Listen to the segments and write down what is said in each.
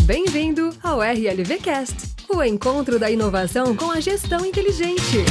Bem-vindo ao RLVcast, o encontro da inovação com a gestão inteligente.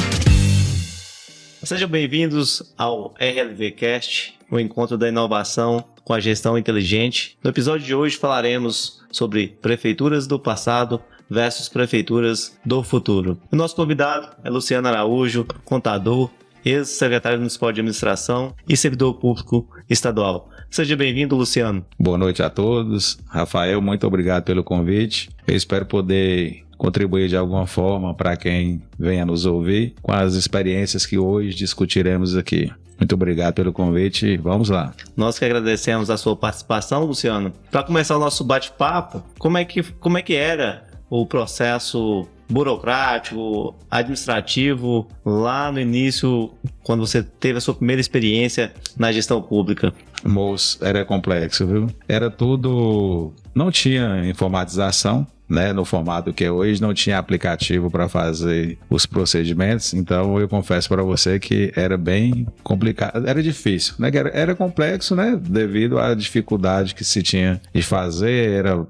Sejam bem-vindos ao RLVcast, o encontro da inovação com a gestão inteligente. No episódio de hoje falaremos sobre prefeituras do passado versus prefeituras do futuro. O nosso convidado é Luciano Araújo, contador, ex-secretário municipal de administração e servidor público estadual. Seja bem-vindo, Luciano. Boa noite a todos. Rafael, muito obrigado pelo convite. Eu espero poder contribuir de alguma forma para quem venha nos ouvir com as experiências que hoje discutiremos aqui. Muito obrigado pelo convite e vamos lá. Nós que agradecemos a sua participação, Luciano. Para começar o nosso bate-papo, como é que era o processo burocrático, administrativo, lá no início, quando você teve a sua primeira experiência na gestão pública? Moço, era complexo, viu? Era tudo... Não tinha informatização, né, no formato que é hoje, não tinha aplicativo para fazer os procedimentos, então eu confesso para você que era bem complicado, era difícil, né, era complexo, né, devido à dificuldade que se tinha de fazer, era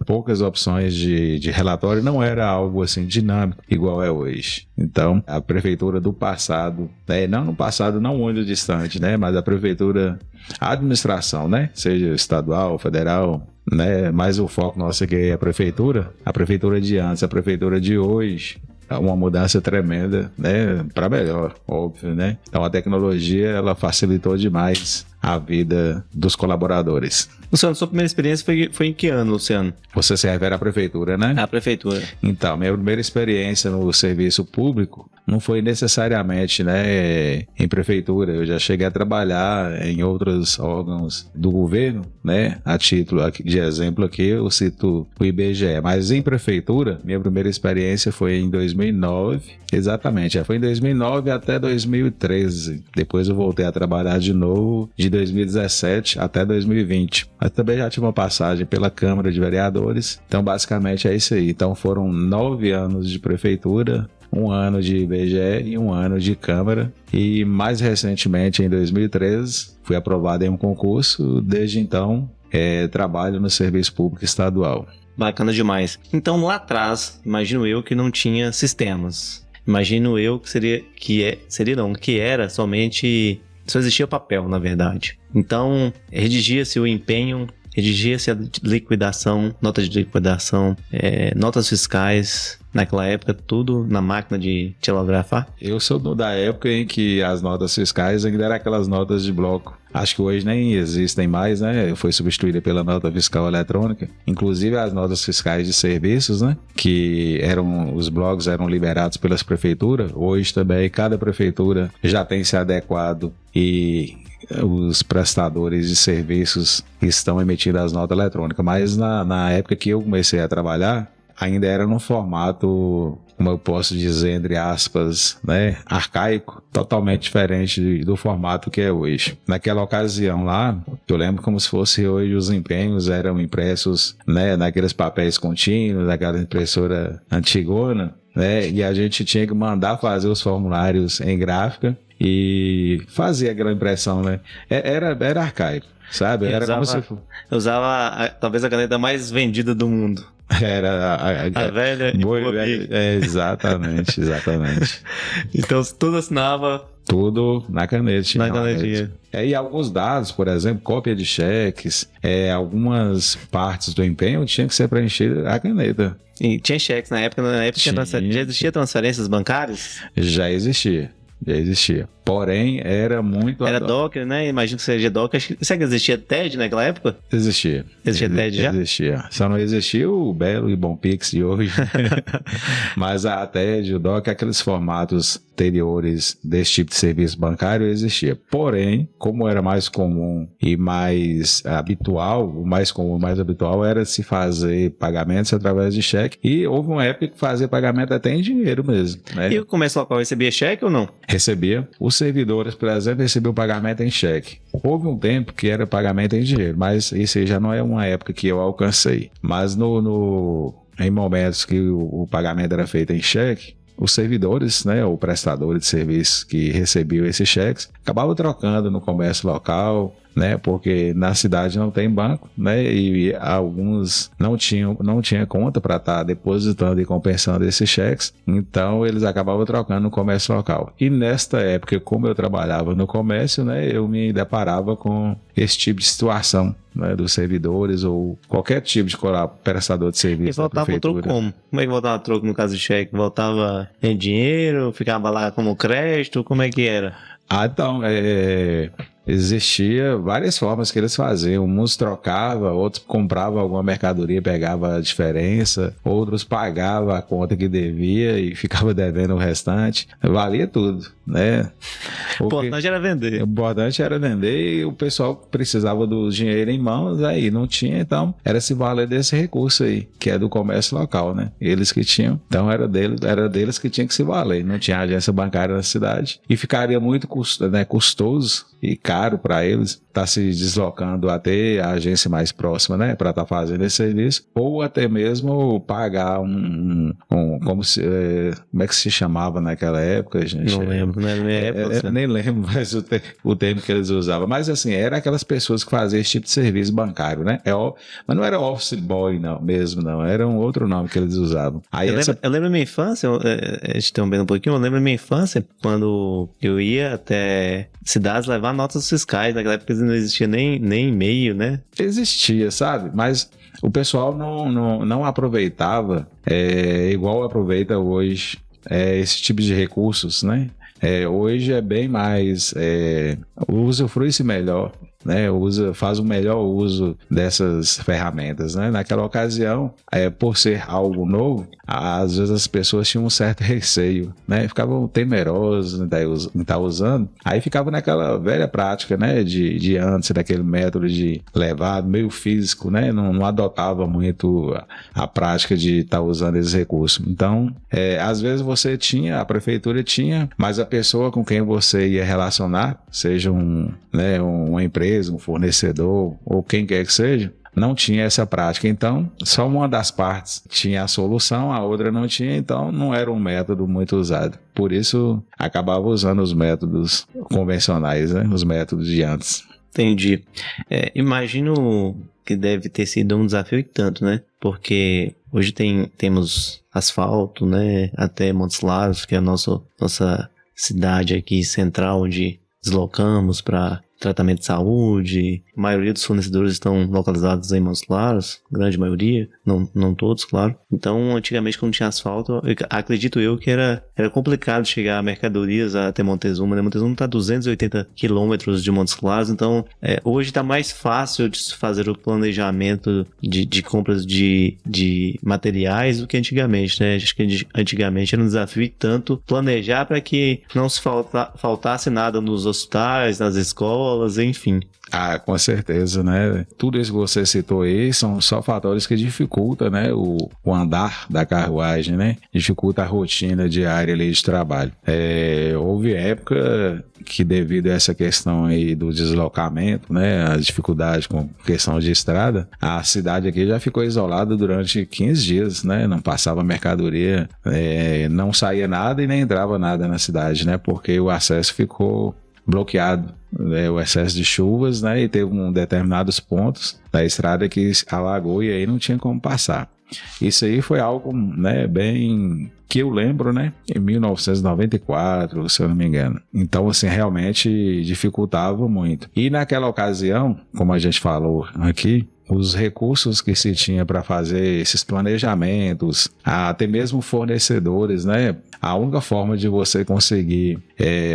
poucas opções de relatório, não era algo assim dinâmico igual é hoje. Então a prefeitura do passado, não no passado, não muito distante, né, mas a prefeitura, a administração, né, seja estadual, federal, né, mas o foco nosso aqui é a prefeitura de antes, a prefeitura de hoje, é uma mudança tremenda, né, para melhor, óbvio, né? Então a tecnologia, ela facilitou demais a vida dos colaboradores. Luciano, sua primeira experiência foi em que ano, Luciano? Você se refere à prefeitura, né? À prefeitura. Então, minha primeira experiência no serviço público não foi necessariamente, né, em prefeitura. Eu já cheguei a trabalhar em outros órgãos do governo, né? A título de exemplo aqui, eu cito o IBGE. Mas em prefeitura, minha primeira experiência foi em 2009. Exatamente, foi em 2009 até 2013. Depois eu voltei a trabalhar de novo de 2017 até 2020. Mas também já tive uma passagem pela Câmara de Vereadores. Então, basicamente, é isso aí. Então, foram 9 anos de prefeitura, 1 ano de IBGE e 1 ano de Câmara. E, mais recentemente, em 2013, fui aprovado em um concurso. Desde então, trabalho no Serviço Público Estadual. Bacana demais. Então, lá atrás, imagino eu que não tinha sistemas. Imagino eu que era somente... Só existia papel, na verdade. Então, redigia-se o empenho, redigia-se a liquidação, nota de liquidação, notas fiscais, naquela época, tudo na máquina de tilografar. Eu sou da época em que as notas fiscais ainda eram aquelas notas de bloco. Acho que hoje nem existem mais, né? Foi substituída pela nota fiscal eletrônica. Inclusive as notas fiscais de serviços, né? Que os blocos eram liberados pelas prefeituras. Hoje também cada prefeitura já tem se adequado e os prestadores de serviços estão emitindo as notas eletrônicas. Mas na época que eu comecei a trabalhar, ainda era num formato, como eu posso dizer, entre aspas, né, arcaico, totalmente diferente do formato que é hoje. Naquela ocasião lá, eu lembro como se fosse hoje, os empenhos eram impressos, né, naqueles papéis contínuos, naquela impressora antigona, né, e a gente tinha que mandar fazer os formulários em gráfica e fazer aquela impressão, né? Era arcaico, sabe? Eu usava talvez a caneta mais vendida do mundo. Era a velha exatamente. Então tudo assinava... Tudo na caneta. Na canetinha. E alguns dados, por exemplo, cópia de cheques, algumas partes do empenho tinham que ser preenchidas à caneta. E tinha cheques na época já existia transferências bancárias? Já existia. Porém, era muito... Era Docker, né? Imagino que seja Docker. Será que existia TED naquela época? Existia. Existia TED já? Existia. Só não existia o belo e bom Pix de hoje. Mas a TED, o Docker, aqueles formatos anteriores desse tipo de serviço bancário existia. Porém, como era mais comum e mais habitual, o mais comum e mais habitual era se fazer pagamentos através de cheque. E houve uma época que fazia pagamento até em dinheiro mesmo, né? E o comércio local recebia cheque ou não? Recebia. Os servidores, por exemplo, recebiam pagamento em cheque. Houve um tempo que era pagamento em dinheiro, mas isso aí já não é uma época que eu alcancei. Mas em momentos que o pagamento era feito em cheque, os servidores, né, ou prestadores de serviços que recebiam esses cheques, acabavam trocando no comércio local, né? Porque na cidade não tem banco, né? E alguns não tinham conta para estar depositando e compensando esses cheques, então eles acabavam trocando no comércio local. E nesta época, como eu trabalhava no comércio, né, eu me deparava com esse tipo de situação, né, dos servidores ou qualquer tipo de prestador de serviço. E voltava o troco como? Como é que voltava o troco no caso de cheque? Voltava em dinheiro? Ficava lá como crédito? Como é que era? Então, existia várias formas que eles faziam. Uns trocavam, outros compravam alguma mercadoria, pegava a diferença, outros pagavam a conta que devia e ficava devendo o restante. Valia tudo, né? O importante era vender. O importante era vender e o pessoal precisava do dinheiro em mãos, aí não tinha, então era se valer desse recurso aí, que é do comércio local, né? Eles que tinham, então era deles que tinha que se valer. Não tinha agência bancária na cidade e ficaria muito custoso e caro para eles estar se deslocando até a agência mais próxima, né, para estar fazendo esse serviço, ou até mesmo pagar como é que se chamava naquela época, gente? Não lembro, né? Na minha época, nem lembro mais o termo que eles usavam, mas assim, era aquelas pessoas que faziam esse tipo de serviço bancário, né? Mas não era office boy não, era um outro nome que eles usavam. Aí eu lembro da minha infância, a gente tem um pouquinho, eu lembro da minha infância, quando eu ia até cidades levar notas fiscais, naquela época não existia nem e-mail, né? Existia, sabe? Mas o pessoal não aproveitava igual aproveita hoje esse tipo de recursos, né? Hoje é bem mais usufrui-se melhor, né? Faz um melhor uso dessas ferramentas, né? Naquela ocasião, por ser algo novo, às vezes as pessoas tinham um certo receio, né? Ficavam temerosas em estar usando, aí ficava naquela velha prática, né? De antes, daquele método de levar meio físico, né? Não adotava muito a prática de estar usando esses recursos. Então, às vezes a prefeitura tinha, mas a pessoa com quem você ia relacionar, seja uma empresa, um fornecedor ou quem quer que seja, não tinha essa prática. Então, só uma das partes tinha a solução, a outra não tinha, então não era um método muito usado. Por isso, acabava usando os métodos convencionais, né? Os métodos de antes. Entendi. Imagino que deve ter sido um desafio e tanto, né? Porque hoje temos asfalto, né? Até Montes Claros, que é a nossa cidade aqui central, onde deslocamos para tratamento de saúde. A maioria dos fornecedores estão localizados em Montes Claros, grande maioria, não todos, claro. Então, antigamente, quando tinha asfalto, acredito eu que era complicado chegar a mercadorias até Montezuma, né? Montezuma está a 280 quilômetros de Montes Claros, então hoje está mais fácil de se fazer o planejamento de compras de materiais do que antigamente, né? Acho que antigamente era um desafio e tanto planejar para que não se faltasse nada nos hospitais, nas escolas, enfim. Com certeza, né? Tudo isso que você citou aí são só fatores que dificultam, né, o andar da carruagem, né? Dificulta a rotina diária ali de trabalho. Houve época que, devido a essa questão aí do deslocamento, né, as dificuldades com questão de estrada, a cidade aqui já ficou isolada durante 15 dias, né? Não passava mercadoria, não saía nada e nem entrava nada na cidade, né? Porque o acesso ficou bloqueado, o excesso de chuvas, né? E teve determinados pontos da estrada que alagou e aí não tinha como passar. Isso aí foi algo, né, bem que eu lembro, né, em 1994, se eu não me engano. Então, assim, realmente dificultava muito. E naquela ocasião, como a gente falou aqui, os recursos que se tinha para fazer esses planejamentos, até mesmo fornecedores, né? A única forma de você conseguir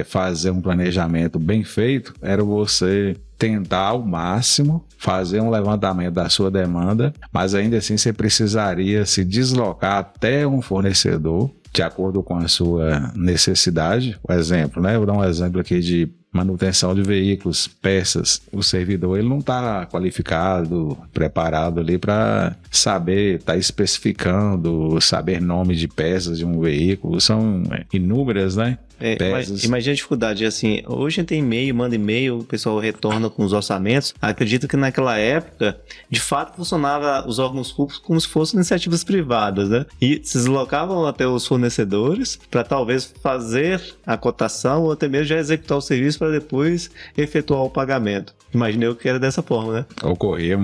fazer um planejamento bem feito era você tentar ao máximo fazer um levantamento da sua demanda, mas ainda assim você precisaria se deslocar até um fornecedor de acordo com a sua necessidade. Por exemplo, né? Eu vou dar um exemplo aqui de manutenção de veículos, peças. O servidor ele não está qualificado, preparado ali para saber, tá especificando, saber nome de peças de um veículo. São inúmeras, né? peças. Imagina a dificuldade, assim, hoje a gente tem e-mail, manda e-mail, o pessoal retorna com os orçamentos. Acredito que naquela época, de fato, funcionava os órgãos públicos como se fossem iniciativas privadas, né? E se deslocavam até os fornecedores para talvez fazer a cotação ou até mesmo já executar o serviço para depois efetuar o pagamento. Imaginei que era dessa forma, né? Ocorria.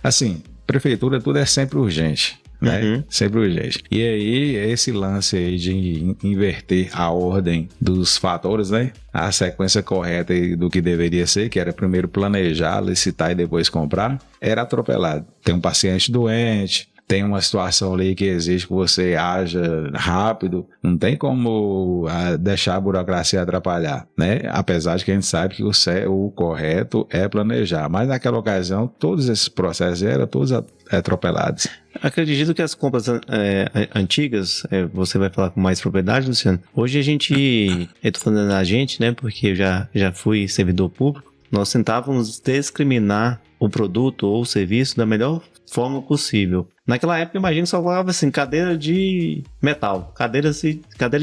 Assim, prefeitura, tudo é sempre urgente. Né? Sempre urgente. E aí, esse lance aí de inverter a ordem dos fatores, né? A sequência correta do que deveria ser, que era primeiro planejar, licitar e depois comprar, era atropelado. Tem um paciente doente, tem uma situação ali que exige que você haja rápido, não tem como deixar a burocracia atrapalhar, né? Apesar de que a gente sabe que o correto é planejar, mas naquela ocasião todos esses processos eram todos atropelados. Acredito que as compras antigas, você vai falar com mais propriedade, Luciano. Hoje eu tô falando da gente, né? Porque eu já fui servidor público. Nós tentávamos discriminar o produto ou o serviço da melhor forma possível. Naquela época, imagino que só falava assim, cadeira de metal, cadeira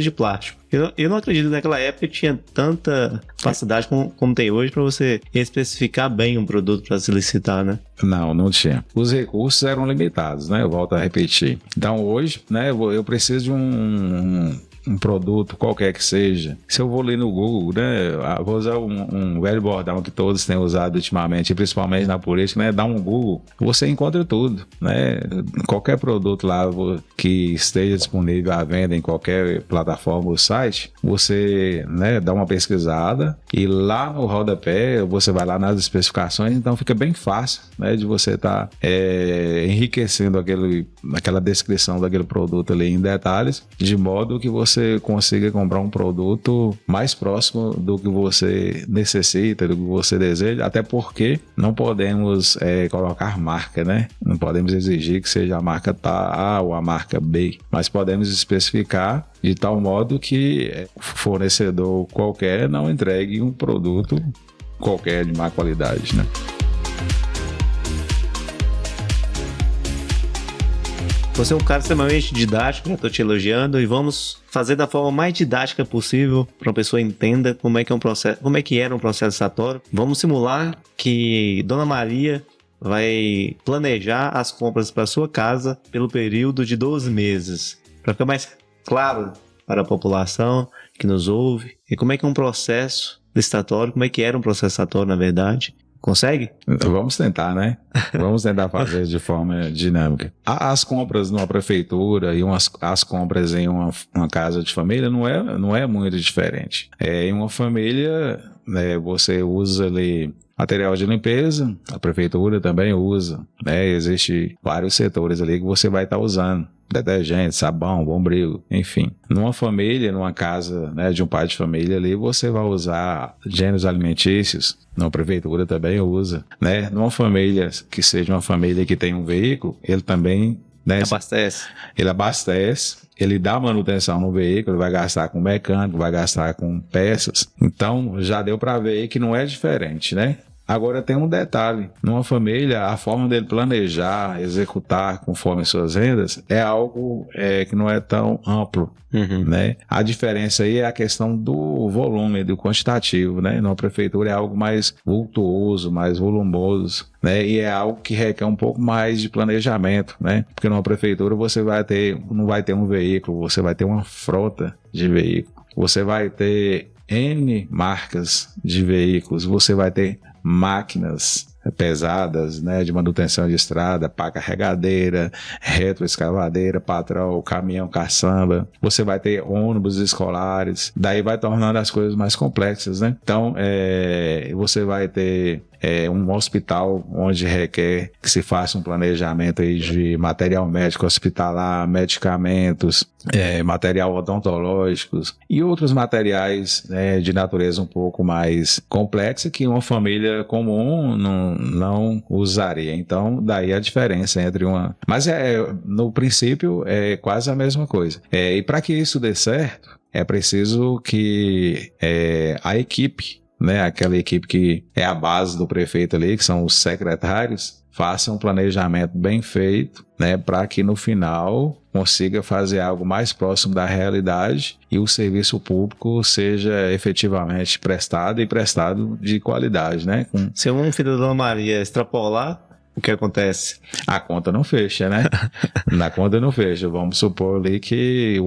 de plástico. Eu não acredito que naquela época tinha tanta facilidade como tem hoje para você especificar bem um produto para se licitar, né? Não tinha. Os recursos eram limitados, né? Eu volto a repetir. Então hoje, né, eu preciso de um produto qualquer que seja. Se eu vou ler no Google, né, vou usar um velho bordão que todos têm usado ultimamente, principalmente na política, né, dá um Google, você encontra tudo, né, qualquer produto lá que esteja disponível à venda em qualquer plataforma ou site, você, né, dá uma pesquisada e lá no rodapé você vai lá nas especificações, então fica bem fácil, né, de você estar enriquecendo aquela descrição daquele produto ali em detalhes, de modo que você consiga comprar um produto mais próximo do que você necessita, do que você deseja, até porque não podemos colocar marca, né? Não podemos exigir que seja a marca A ou a marca B, mas podemos especificar de tal modo que fornecedor qualquer não entregue um produto qualquer de má qualidade, né? Você é um cara extremamente didático, né? Tô te elogiando e vamos fazer da forma mais didática possível para a pessoa entenda como é que era um processo licitatório. Vamos simular que Dona Maria vai planejar as compras para sua casa pelo período de 12 meses. Para ficar mais claro para a população que nos ouve, e como é que é um processo licitatório, como é que era um processo licitatório, na verdade. Consegue? Vamos tentar, né? Vamos tentar fazer de forma dinâmica. As compras numa prefeitura e as compras em uma casa de família não é muito diferente. Em uma família, né, você usa ali material de limpeza, a prefeitura também usa, né? Existem vários setores ali que você vai estar usando. Detergente, sabão, bombril, enfim. Numa família, numa casa, né, de um pai de família ali, você vai usar gêneros alimentícios. Na prefeitura também usa, né? Numa família que seja uma família que tem um veículo, ele também, né, abastece. Ele abastece, ele dá manutenção no veículo, vai gastar com mecânico, vai gastar com peças. Então, já deu para ver que não é diferente, né? Agora tem um detalhe, numa família a forma dele planejar, executar conforme suas rendas é algo que não é tão amplo, né? A diferença aí é a questão do volume, do quantitativo, né? Numa prefeitura é algo mais vultuoso, mais volumoso, né? E é algo que requer um pouco mais de planejamento, né? Porque numa prefeitura você não vai ter um veículo, você vai ter uma frota de veículos, você vai ter N marcas de veículos, você vai ter máquinas pesadas, né, de manutenção de estrada, pá carregadeira, retroescavadeira, patrol, caminhão caçamba, você vai ter ônibus escolares, daí vai tornando as coisas mais complexas, né? Então, você vai ter um hospital onde requer que se faça um planejamento aí de material médico hospitalar, medicamentos, material odontológicos e outros materiais, né, de natureza um pouco mais complexa que uma família comum não usaria. Então, daí a diferença entre uma... Mas no princípio é quase a mesma coisa. E para que isso dê certo, é preciso que a equipe, né, aquela equipe que é a base do prefeito ali, que são os secretários, faça um planejamento bem feito, né, para que no final consiga fazer algo mais próximo da realidade e o serviço público seja efetivamente prestado e prestado de qualidade, né? Se um filho da Dona Maria extrapolar, o que acontece? A conta não fecha, né? Na conta não fecha. Vamos supor ali que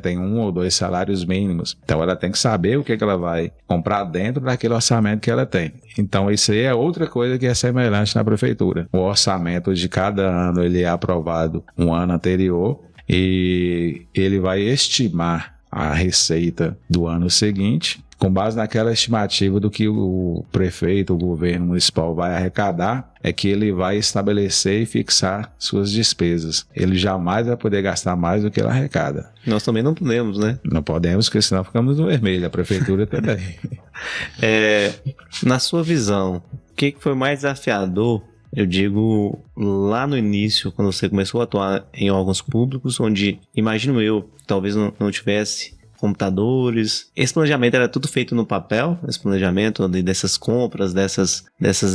tem 1 ou 2 salários mínimos. Então ela tem que saber o que ela vai comprar dentro daquele orçamento que ela tem. Então isso aí é outra coisa que é semelhante na prefeitura. O orçamento de cada ano ele é aprovado um ano anterior e ele vai estimar a receita do ano seguinte com base naquela estimativa do que o prefeito, o governo municipal vai arrecadar, é que ele vai estabelecer e fixar suas despesas. Ele jamais vai poder gastar mais do que ele arrecada. Nós também não podemos, né? Não podemos, porque senão ficamos no vermelho, a prefeitura também. Na sua visão, o que foi mais desafiador, eu digo, lá no início, quando você começou a atuar em órgãos públicos, onde, imagino eu, talvez não tivesse computadores. Esse planejamento era tudo feito no papel, esse planejamento dessas compras, dessas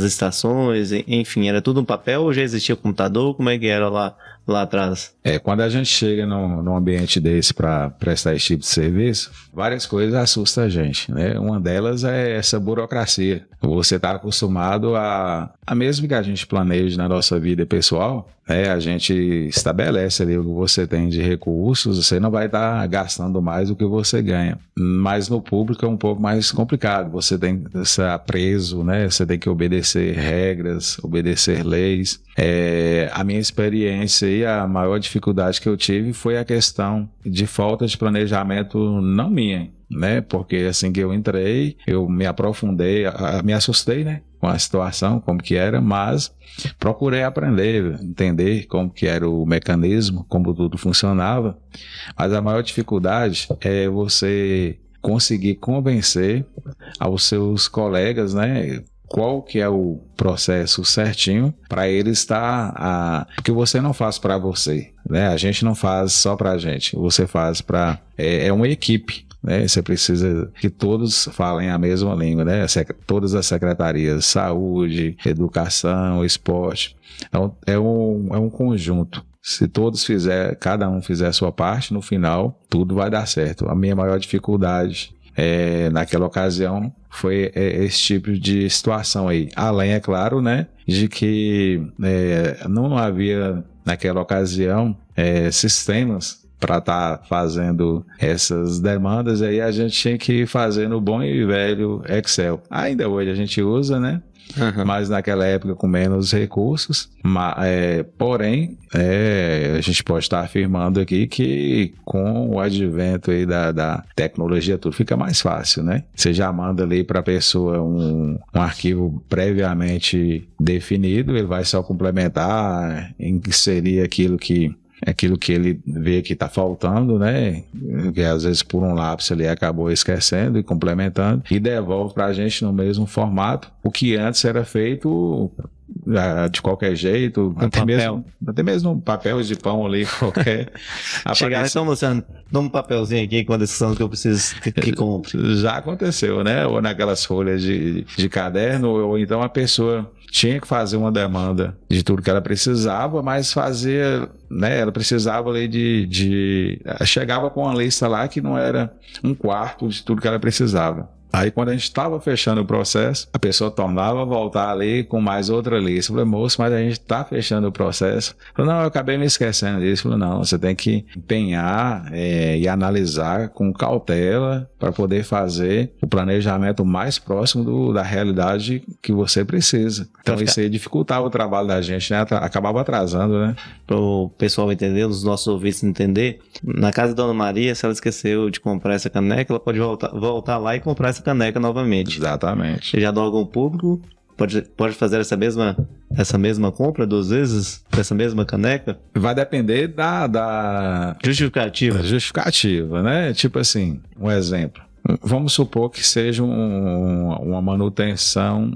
estações, enfim, era tudo no papel ou já existia computador? Como é que era lá atrás? Quando a gente chega num ambiente desse para prestar esse tipo de serviço, várias coisas assustam a gente, né? Uma delas é essa burocracia. Você está acostumado a mesmo que a gente planeje na nossa vida pessoal, a gente estabelece ali o que você tem de recursos, você não vai estar gastando mais do que você ganha. Mas no público é um pouco mais complicado, você tem que estar preso, né? Você tem que obedecer regras, obedecer leis. A minha experiência e a maior dificuldade que eu tive foi a questão de falta de planejamento não minha, né? Porque assim que eu entrei, eu me aprofundei, me assustei, né? Com a situação, como que era, mas procurei aprender, entender como que era o mecanismo, como tudo funcionava. Mas a maior dificuldade é você conseguir convencer aos seus colegas, né? Qual que é o processo certinho para ele estar... Porque você não faz para você, né? A gente não faz só para a gente, você faz para... É uma equipe, né? Você precisa que todos falem a mesma língua, né? Todas as secretarias, saúde, educação, esporte. Então, é um conjunto. Se cada um fizer a sua parte, no final, tudo vai dar certo. A minha maior dificuldade naquela ocasião foi esse tipo de situação aí. Além, é claro, né, de que não havia naquela ocasião sistemas para estar fazendo essas demandas, aí a gente tinha que fazer no bom e velho Excel. Ainda hoje a gente usa, né? Uhum. Mas naquela época com menos recursos, porém a gente pode estar afirmando aqui que com o advento aí da tecnologia tudo fica mais fácil, né? Você já manda ali para a pessoa um arquivo previamente definido, ele vai só complementar, inserir aquilo que ele vê que está faltando, né? Que às vezes por um lapso ele acabou esquecendo e complementando e devolve para a gente no mesmo formato, o que antes era feito de qualquer jeito, até mesmo papel de pão ali, qualquer. Chegar então, Luciano, dá um papelzinho aqui com a decisão que eu preciso que compre. Já aconteceu, né? Ou naquelas folhas de caderno, ou então a pessoa tinha que fazer uma demanda de tudo que ela precisava, mas fazia, né? Ela precisava ali chegava com uma lista lá que não era 1/4 de tudo que ela precisava. Aí quando a gente estava fechando o processo, a pessoa tornava a voltar ali com mais outra lista. Eu falei, moço, mas a gente está fechando o processo. Eu falei, não, eu acabei me esquecendo disso. Eu falei, não, você tem que empenhar e analisar com cautela para poder fazer o planejamento mais próximo da realidade que você precisa. Então isso aí dificultava o trabalho da gente, né? Acabava atrasando, né? Para o pessoal entender, os nossos ouvintes entender, na casa da Dona Maria, se ela esqueceu de comprar essa caneca, ela pode voltar lá e comprar essa caneca novamente. Exatamente. E já do órgão público, pode fazer essa mesma compra 2 vezes dessa mesma caneca? Vai depender da justificativa, né? Tipo assim, um exemplo. Vamos supor que seja uma manutenção,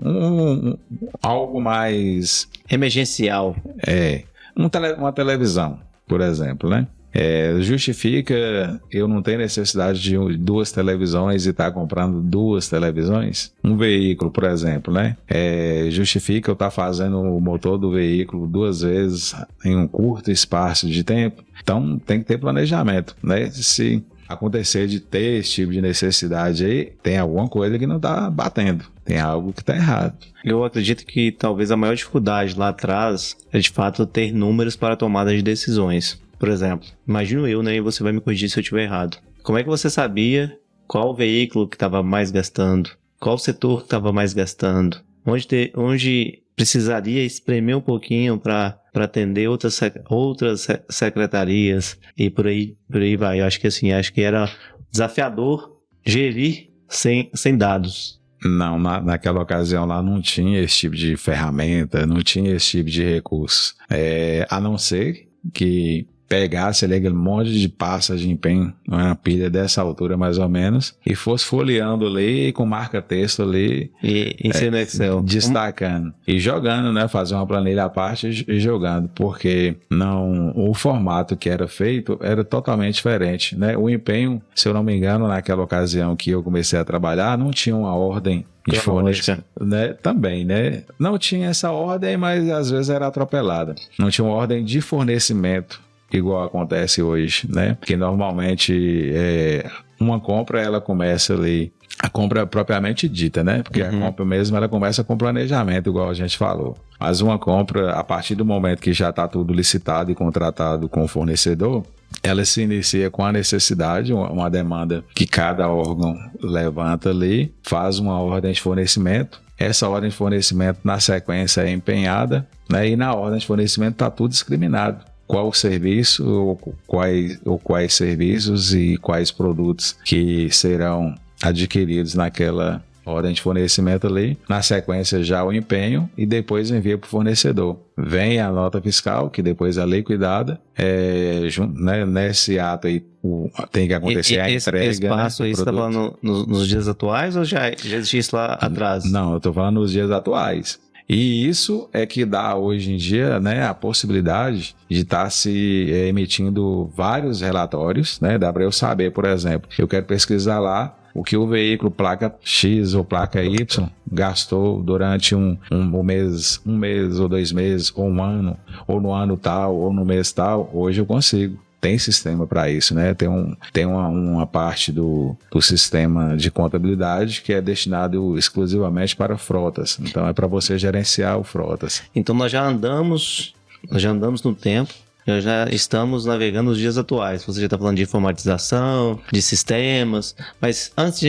algo mais... emergencial. Uma televisão, por exemplo, né? Justifica eu não ter necessidade de 2 televisões e estar comprando 2 televisões? Um veículo, por exemplo, né? Justifica eu estar fazendo o motor do veículo 2 vezes em um curto espaço de tempo? Então tem que ter planejamento, né? Se acontecer de ter esse tipo de necessidade aí, tem alguma coisa que não está batendo, tem algo que está errado. Eu acredito que talvez a maior dificuldade lá atrás é de fato ter números para tomada de decisões. Por exemplo, imagino eu, né, e você vai me corrigir se eu estiver errado. Como é que você sabia qual veículo que estava mais gastando? Qual setor que estava mais gastando? Onde precisaria espremer um pouquinho para atender outras secretarias e por aí vai. Eu acho que era desafiador gerir sem dados. Não, naquela ocasião lá não tinha esse tipo de ferramenta, não tinha esse tipo de recurso. A não ser que pegasse ali aquele monte de pasta de empenho, uma pilha dessa altura mais ou menos, e fosse folheando ali com marca-texto ali. E no Excel. Destacando. E jogando, né? Fazer uma planilha à parte e jogando, porque o formato que era feito era totalmente diferente, né? O empenho, se eu não me engano, naquela ocasião que eu comecei a trabalhar, não tinha uma ordem de fornecimento, né? Também, né? Não tinha essa ordem, mas às vezes era atropelada. Não tinha uma ordem de fornecimento igual acontece hoje, né? Porque normalmente uma compra ela começa ali, a compra propriamente dita, né? Porque a compra mesmo ela começa com planejamento, igual a gente falou. Mas uma compra, a partir do momento que já está tudo licitado e contratado com o fornecedor, ela se inicia com a necessidade, uma demanda que cada órgão levanta ali, faz uma ordem de fornecimento. Essa ordem de fornecimento, na sequência, é empenhada, né? E na ordem de fornecimento está tudo discriminado. Qual o serviço, ou quais serviços e quais produtos que serão adquiridos naquela ordem de fornecimento ali. Na sequência, já o empenho e depois envia para o fornecedor. Vem a nota fiscal, que depois é liquidada. Né, nesse ato aí tem que acontecer a entrega. Esse passo aí você está falando nos dias atuais ou já existia isso lá atrás? Não, eu estou falando nos dias atuais. E isso é que dá hoje em dia, né, a possibilidade de estar se emitindo vários relatórios, né? Dá para eu saber, por exemplo, eu quero pesquisar lá o que o veículo placa X ou placa Y gastou durante um mês ou 2 meses, ou um ano, ou no ano tal, ou no mês tal. Hoje eu consigo. Tem sistema para isso, né? Tem uma parte do sistema de contabilidade que é destinado exclusivamente para frotas. Então é para você gerenciar o frotas. Então nós já andamos no tempo, já estamos navegando nos dias atuais. Você já está falando de informatização, de sistemas, mas antes de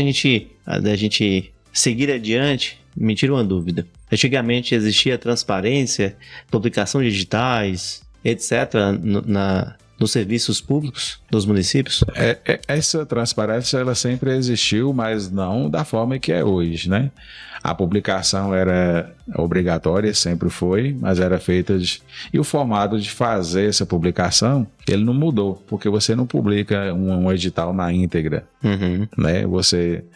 a gente seguir adiante, me tira uma dúvida. Antigamente existia transparência, publicação de digitais, etc. nos serviços públicos dos municípios? Essa transparência ela sempre existiu, mas não da forma que é hoje, né? A publicação era obrigatória, sempre foi, mas era feita e o formato de fazer essa publicação, ele não mudou, porque você não publica um edital na íntegra, né?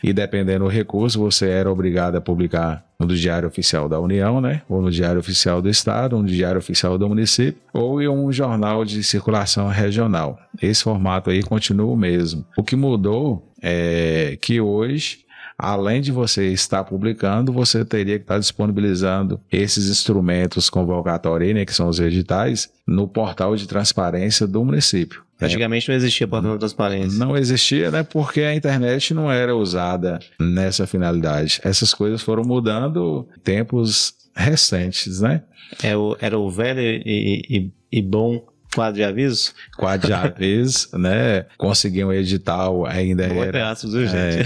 E dependendo do recurso, você era obrigado a publicar no Diário Oficial da União, né? Ou no Diário Oficial do Estado, ou no Diário Oficial do Município, ou em um jornal de circulação regional. Esse formato aí continua o mesmo. O que mudou é que hoje, além de você estar publicando, você teria que estar disponibilizando esses instrumentos convocatórios, né, que são os editais, no portal de transparência do município. Antigamente não existia portal de transparência. Não existia, né? Porque a internet não era usada nessa finalidade. Essas coisas foram mudando em tempos recentes, né? Era o velho e bom quadro de aviso? Quadro de aviso, né? Conseguir um edital ainda não era... Pedaço, viu, gente?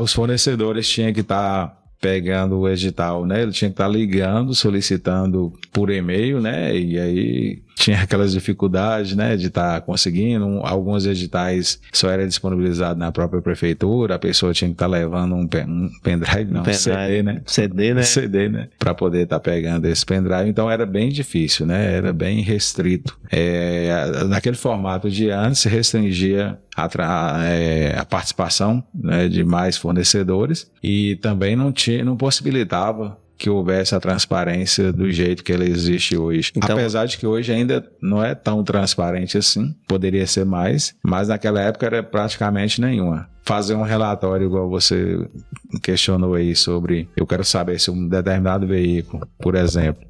Os fornecedores tinham que estar pegando o edital, né? Ele tinha que estar ligando, solicitando por e-mail, né? E aí tinha aquelas dificuldades, né? De estar conseguindo. Alguns editais só era disponibilizado na própria prefeitura, a pessoa tinha que estar levando um pendrive, não, CD, né? CD, né? Para poder estar pegando esse pendrive. Então era bem difícil, né? Era bem restrito. Naquele formato de antes, se restringia a participação, né, de mais fornecedores e também não possibilitava que houvesse a transparência do jeito que ela existe hoje. Então, apesar de que hoje ainda não é tão transparente assim, poderia ser mais, mas naquela época era praticamente nenhuma. Fazer um relatório igual você questionou aí sobre, eu quero saber se um determinado veículo, por exemplo,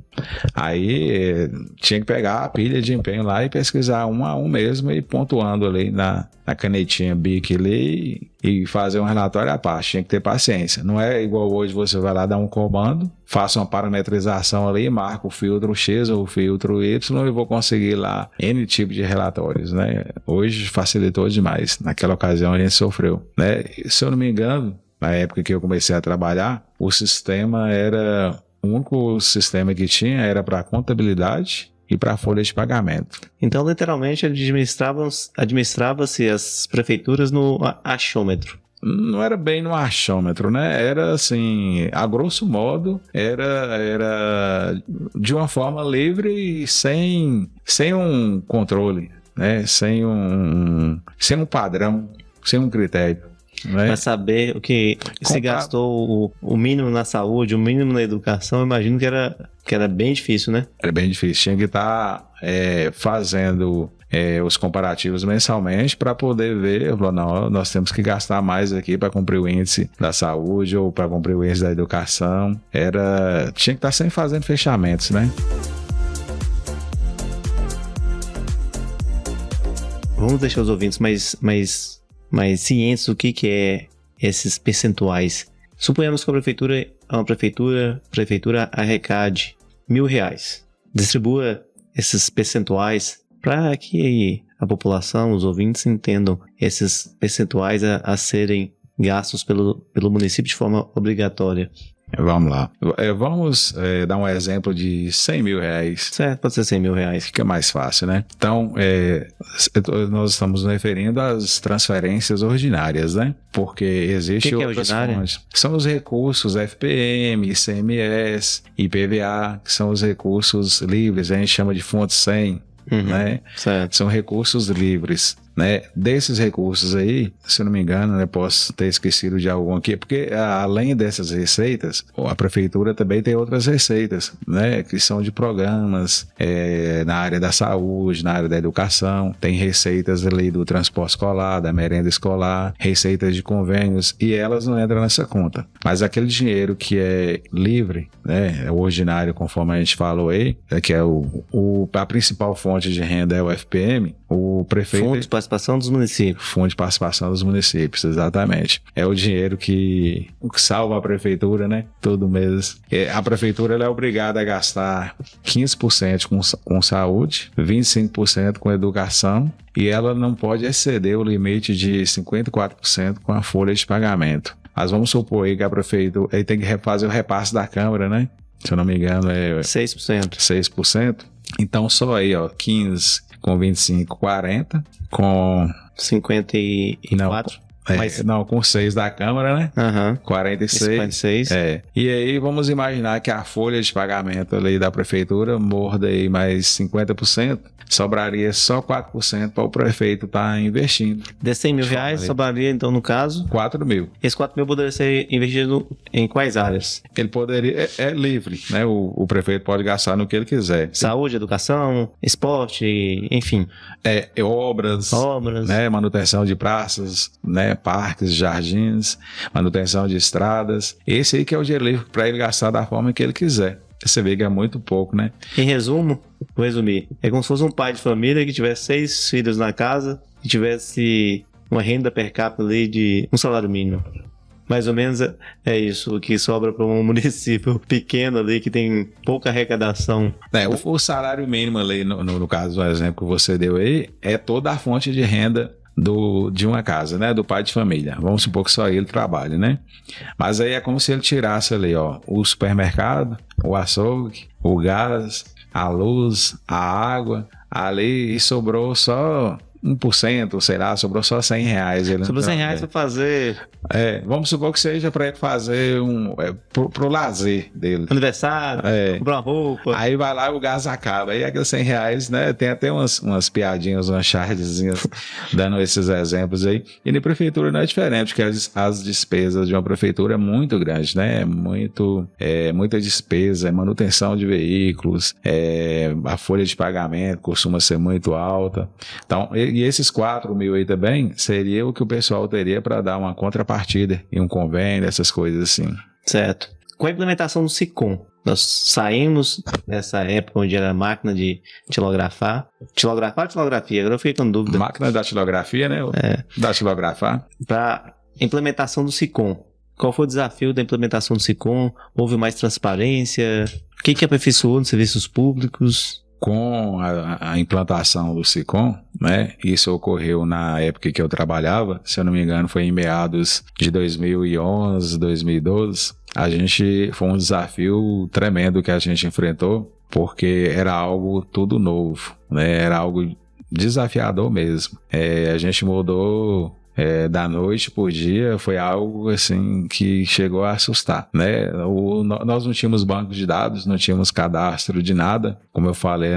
aí tinha que pegar a pilha de empenho lá e pesquisar um a um mesmo e pontuando ali na canetinha BIC ali e fazer um relatório à parte. Tinha que ter paciência. Não é igual hoje você vai lá dar um comando, faça uma parametrização ali, marca o filtro X ou o filtro Y e vou conseguir lá N tipo de relatórios, né? Hoje facilitou demais. Naquela ocasião a gente sofreu, né? Se eu não me engano, na época que eu comecei a trabalhar, o sistema era... O único sistema que tinha era para contabilidade e para folha de pagamento. Então, literalmente, administrava-se as prefeituras no achômetro. Não era bem no achômetro, né? Era assim, a grosso modo, era de uma forma livre e sem um controle, né? Sem um padrão, sem um critério. Para saber o que se gastou o mínimo na saúde, o mínimo na educação, eu imagino que era bem difícil, né? Era bem difícil. Tinha que estar fazendo os comparativos mensalmente para poder ver, não, nós temos que gastar mais aqui para cumprir o índice da saúde ou para cumprir o índice da educação. Tinha que estar sempre fazendo fechamentos, né? Vamos deixar os ouvintes mais cientes do que é esses percentuais. Suponhamos que a prefeitura arrecade R$1.000. Distribua esses percentuais para que a população, os ouvintes entendam esses percentuais a serem gastos pelo município de forma obrigatória. Vamos lá. Vamos dar um exemplo de R$100.000. Certo, pode ser R$100.000. Fica mais fácil, né? Então, nós estamos nos referindo às transferências ordinárias, né? Porque existe outras fontes. São os recursos FPM, ICMS, IPVA, que são os recursos livres, a gente chama de fonte 100, né? Certo. São recursos livres. Né? Desses recursos aí, se eu não me engano, eu posso ter esquecido de algum aqui, porque além dessas receitas, a prefeitura também tem outras receitas, né? Que são de programas na área da saúde, na área da educação, tem receitas ali do transporte escolar, da merenda escolar, receitas de convênios, e elas não entram nessa conta. Mas aquele dinheiro que é livre, né? É o ordinário, conforme a gente falou aí, que é a principal fonte de renda é o FPM, o prefeito... Fundo de participação dos municípios. Fundo de participação dos municípios, exatamente. É o dinheiro que salva a prefeitura, né? Todo mês. A prefeitura ela é obrigada a gastar 15% com saúde, 25% com educação, e ela não pode exceder o limite de 54% com a folha de pagamento. Mas vamos supor aí que a prefeitura aí tem que fazer o repasse da Câmara, né? Se eu não me engano, é 6%. 6%. Então, só aí, 15 com 25, 40, com 54. Não, com 6 da Câmara, né? 46. 56. E aí vamos imaginar que a folha de pagamento ali da prefeitura morda aí mais 50%, sobraria só 4% para o prefeito estar investindo. Desses R$100.000 sobraria, então, no caso? 4 mil. Esse 4 mil poderia ser investido em quais áreas? Ele poderia, é livre, né? O prefeito pode gastar no que ele quiser. Saúde, educação, esporte, enfim. Obras, né? Manutenção de praças, né? Parques, jardins, manutenção de estradas. Esse aí que é o dinheiro livre para ele gastar da forma que ele quiser. Você vê que é muito pouco, né? Em resumo, vou resumir. É como se fosse um pai de família que tivesse 6 filhos na casa e tivesse uma renda per capita ali de um salário mínimo. Mais ou menos é isso, o que sobra para um município pequeno ali que tem pouca arrecadação. O salário mínimo ali, no caso do exemplo que você deu aí, é toda a fonte de renda de uma casa, né? Do pai de família. Vamos supor que só ele trabalhe, né? Mas aí é como se ele tirasse ali, o supermercado, o açougue, o gás, a luz, a água, ali, e sobrou só 1%, sei lá, sobrou só R$100. Sobrou R$100 para fazer... vamos supor que seja para ele fazer pro lazer dele. Aniversário, comprar uma roupa. Aí vai lá e o gás acaba. Aí aqueles R$100, né? Tem até umas piadinhas, umas chardezinhas dando esses exemplos aí. E na prefeitura não é diferente, porque as despesas de uma prefeitura é muito grande, né? Muita despesa, manutenção de veículos, a folha de pagamento costuma ser muito alta. Então, e esses 4 mil aí também seria o que o pessoal teria para dar uma contrapartida e um convênio, essas coisas assim. Certo. Com a implementação do SICOM, nós saímos dessa época onde era máquina de tilografar. Tilografar ou tilografia? Agora eu fiquei com dúvida. Máquina da tilografia, né? Da tilografar. Para implementação do SICOM. Qual foi o desafio da implementação do SICOM? Houve mais transparência? O que aperfeiçoou nos serviços públicos? Com a implantação do SICOM, né, isso ocorreu na época que eu trabalhava, se eu não me engano foi em meados de 2011, 2012, foi um desafio tremendo que a gente enfrentou, porque era algo tudo novo, né, era algo desafiador mesmo. A gente mudou... da noite por dia, foi algo assim que chegou a assustar, né? Nós não tínhamos banco de dados, não tínhamos cadastro de nada, como eu falei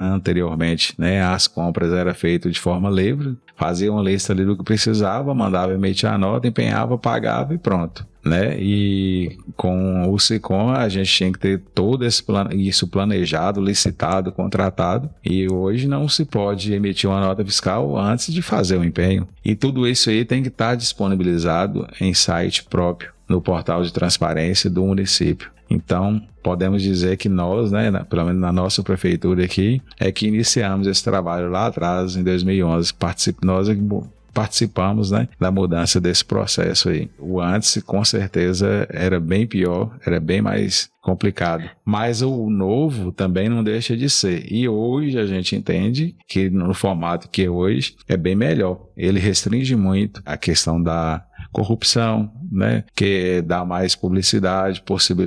anteriormente, né? As compras eram feitas de forma livre, fazia uma lista ali do que precisava, mandava emitir a nota, empenhava, pagava e pronto, né? E com o SICOM a gente tinha que ter todo isso planejado, licitado, contratado, e hoje não se pode emitir uma nota fiscal antes de fazer o empenho. E tudo isso aí tem que estar disponibilizado em site próprio, no portal de transparência do município. Então, podemos dizer que nós, né, pelo menos na nossa prefeitura aqui, é que iniciamos esse trabalho lá atrás, em 2011. Nós participamos, né, da mudança desse processo aí. O antes, com certeza, era bem pior, era bem mais complicado. Mas o novo também não deixa de ser. E hoje a gente entende que no formato que é hoje é bem melhor. Ele restringe muito a questão da corrupção, né, que dá mais publicidade,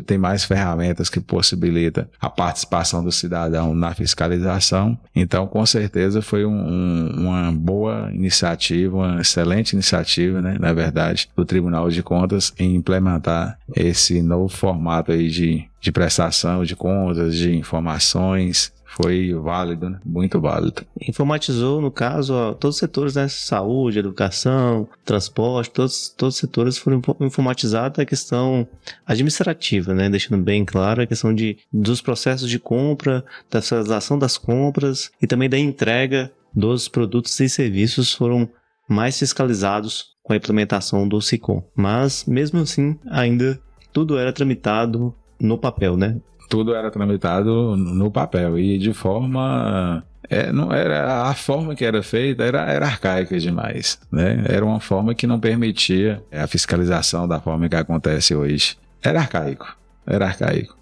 tem mais ferramentas que possibilitam a participação do cidadão na fiscalização. Então, com certeza, foi uma boa iniciativa, uma excelente iniciativa, né, na verdade, do Tribunal de Contas em implementar esse novo formato aí de prestação de contas, de informações. Foi válido, né? Muito válido. Informatizou, no caso, todos os setores, né? Saúde, educação, transporte, todos os setores foram informatizados a questão administrativa, né? Deixando bem claro a questão dos processos de compra, da fiscalização das compras e também da entrega dos produtos e serviços foram mais fiscalizados com a implementação do SICOM. Mas, mesmo assim, ainda tudo era tramitado no papel, né? Tudo era tramitado no papel e de forma... não era, a forma que era feita era arcaica demais, né? Era uma forma que não permitia a fiscalização da forma que acontece hoje. Era arcaico.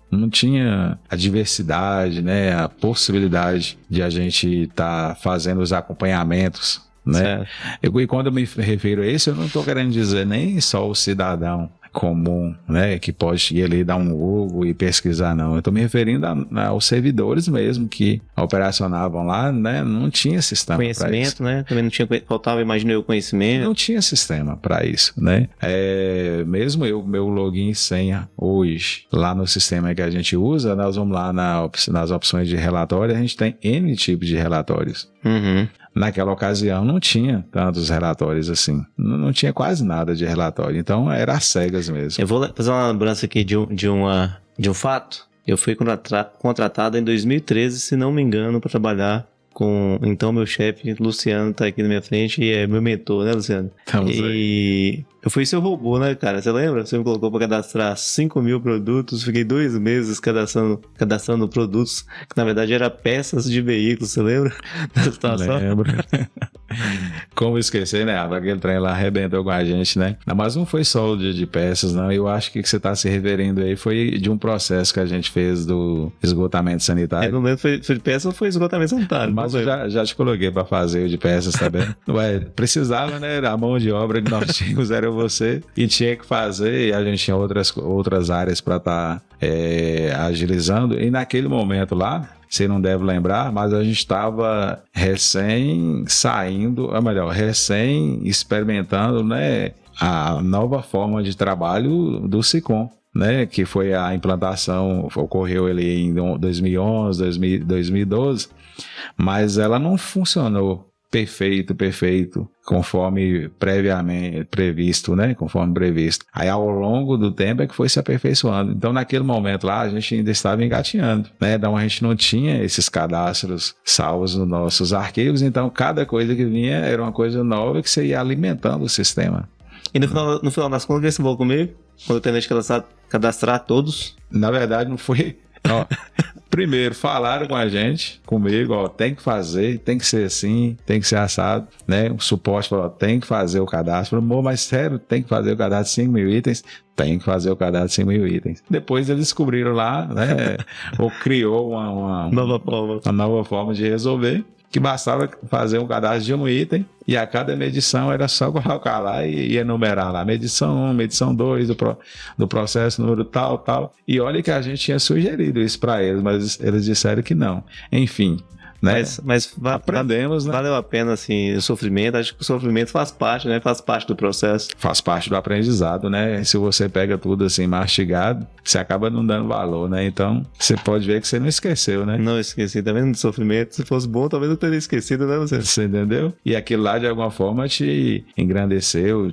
Não tinha a diversidade, né? A possibilidade de a gente estar fazendo os acompanhamentos, né? E quando eu me refiro a isso, eu não estou querendo dizer nem só o cidadão comum, né, que pode ir ali dar um Google e pesquisar, não. Eu estou me referindo aos servidores mesmo que operacionavam lá, né, não tinha sistema para isso. Conhecimento, né, também não tinha, faltava, imagino eu, conhecimento. Não tinha sistema para isso, né. Mesmo meu login e senha hoje, lá no sistema que a gente usa, nós vamos lá nas opções de relatório, a gente tem N tipos de relatórios. Uhum. Naquela ocasião não tinha tantos relatórios assim, não tinha quase nada de relatório, então era às cegas mesmo. Eu vou fazer uma lembrança aqui de um fato. Eu fui contratado em 2013, se não me engano, para trabalhar com, então, meu chefe, Luciano, tá aqui na minha frente e é meu mentor, né, Luciano? Estamos e aí. Eu fui seu robô, né, cara? Você lembra? Você me colocou para cadastrar 5 mil produtos, fiquei 2 meses cadastrando produtos, que na verdade eram peças de veículos, você lembra da situação? Lembro. Como esquecer, né? Aquele trem lá arrebentou com a gente, né? Mas não foi só de peças, não. Eu acho que você está se referindo aí foi de um processo que a gente fez do esgotamento sanitário. Eu não lembro, foi de peças ou foi esgotamento sanitário? Mas eu já te coloquei para fazer o de peças também. Precisava, né? A mão de obra que nós tínhamos era você e tinha que fazer, e a gente tinha outras áreas para estar agilizando, e naquele momento lá você não deve lembrar, mas a gente estava recém experimentando, né, a nova forma de trabalho do SICOM, né, que foi a implantação, ocorreu ali em 2011, 2012, mas ela não funcionou perfeito, conforme previamente previsto, né? Conforme previsto. Aí, ao longo do tempo, é que foi se aperfeiçoando. Então, naquele momento lá, a gente ainda estava engatinhando, né? Então, a gente não tinha esses cadastros salvos nos nossos arquivos. Então, cada coisa que vinha era uma coisa nova que você ia alimentando o sistema. E no final das contas, quem se falou comigo? Quando eu tentei cadastrar todos? Na verdade, não foi... Ó, primeiro, falaram com a gente, comigo, ó, tem que fazer, tem que ser assim, tem que ser assado, né? O suporte falou, tem que fazer o cadastro. Falei, mas sério, tem que fazer o cadastro de 5 mil itens? Tem que fazer o cadastro de 5 mil itens. Depois eles descobriram lá, né? Ou criou uma nova forma de resolver, que bastava fazer um cadastro de um item e a cada medição era só colocar lá e enumerar lá, medição 1, medição 2 do processo número tal. E olha que a gente tinha sugerido isso para eles, mas eles disseram que não. Enfim, né? Mas aprendemos, né? Valeu a pena, assim, o sofrimento. Acho que o sofrimento faz parte, né? Faz parte do processo. Faz parte do aprendizado, né? Se você pega tudo assim mastigado, você acaba não dando valor, né? Então, você pode ver que você não esqueceu, né? Não esqueci, tá vendo? Do sofrimento. Se fosse bom, talvez eu teria esquecido, né? Você entendeu? E aquilo lá, de alguma forma, te engrandeceu,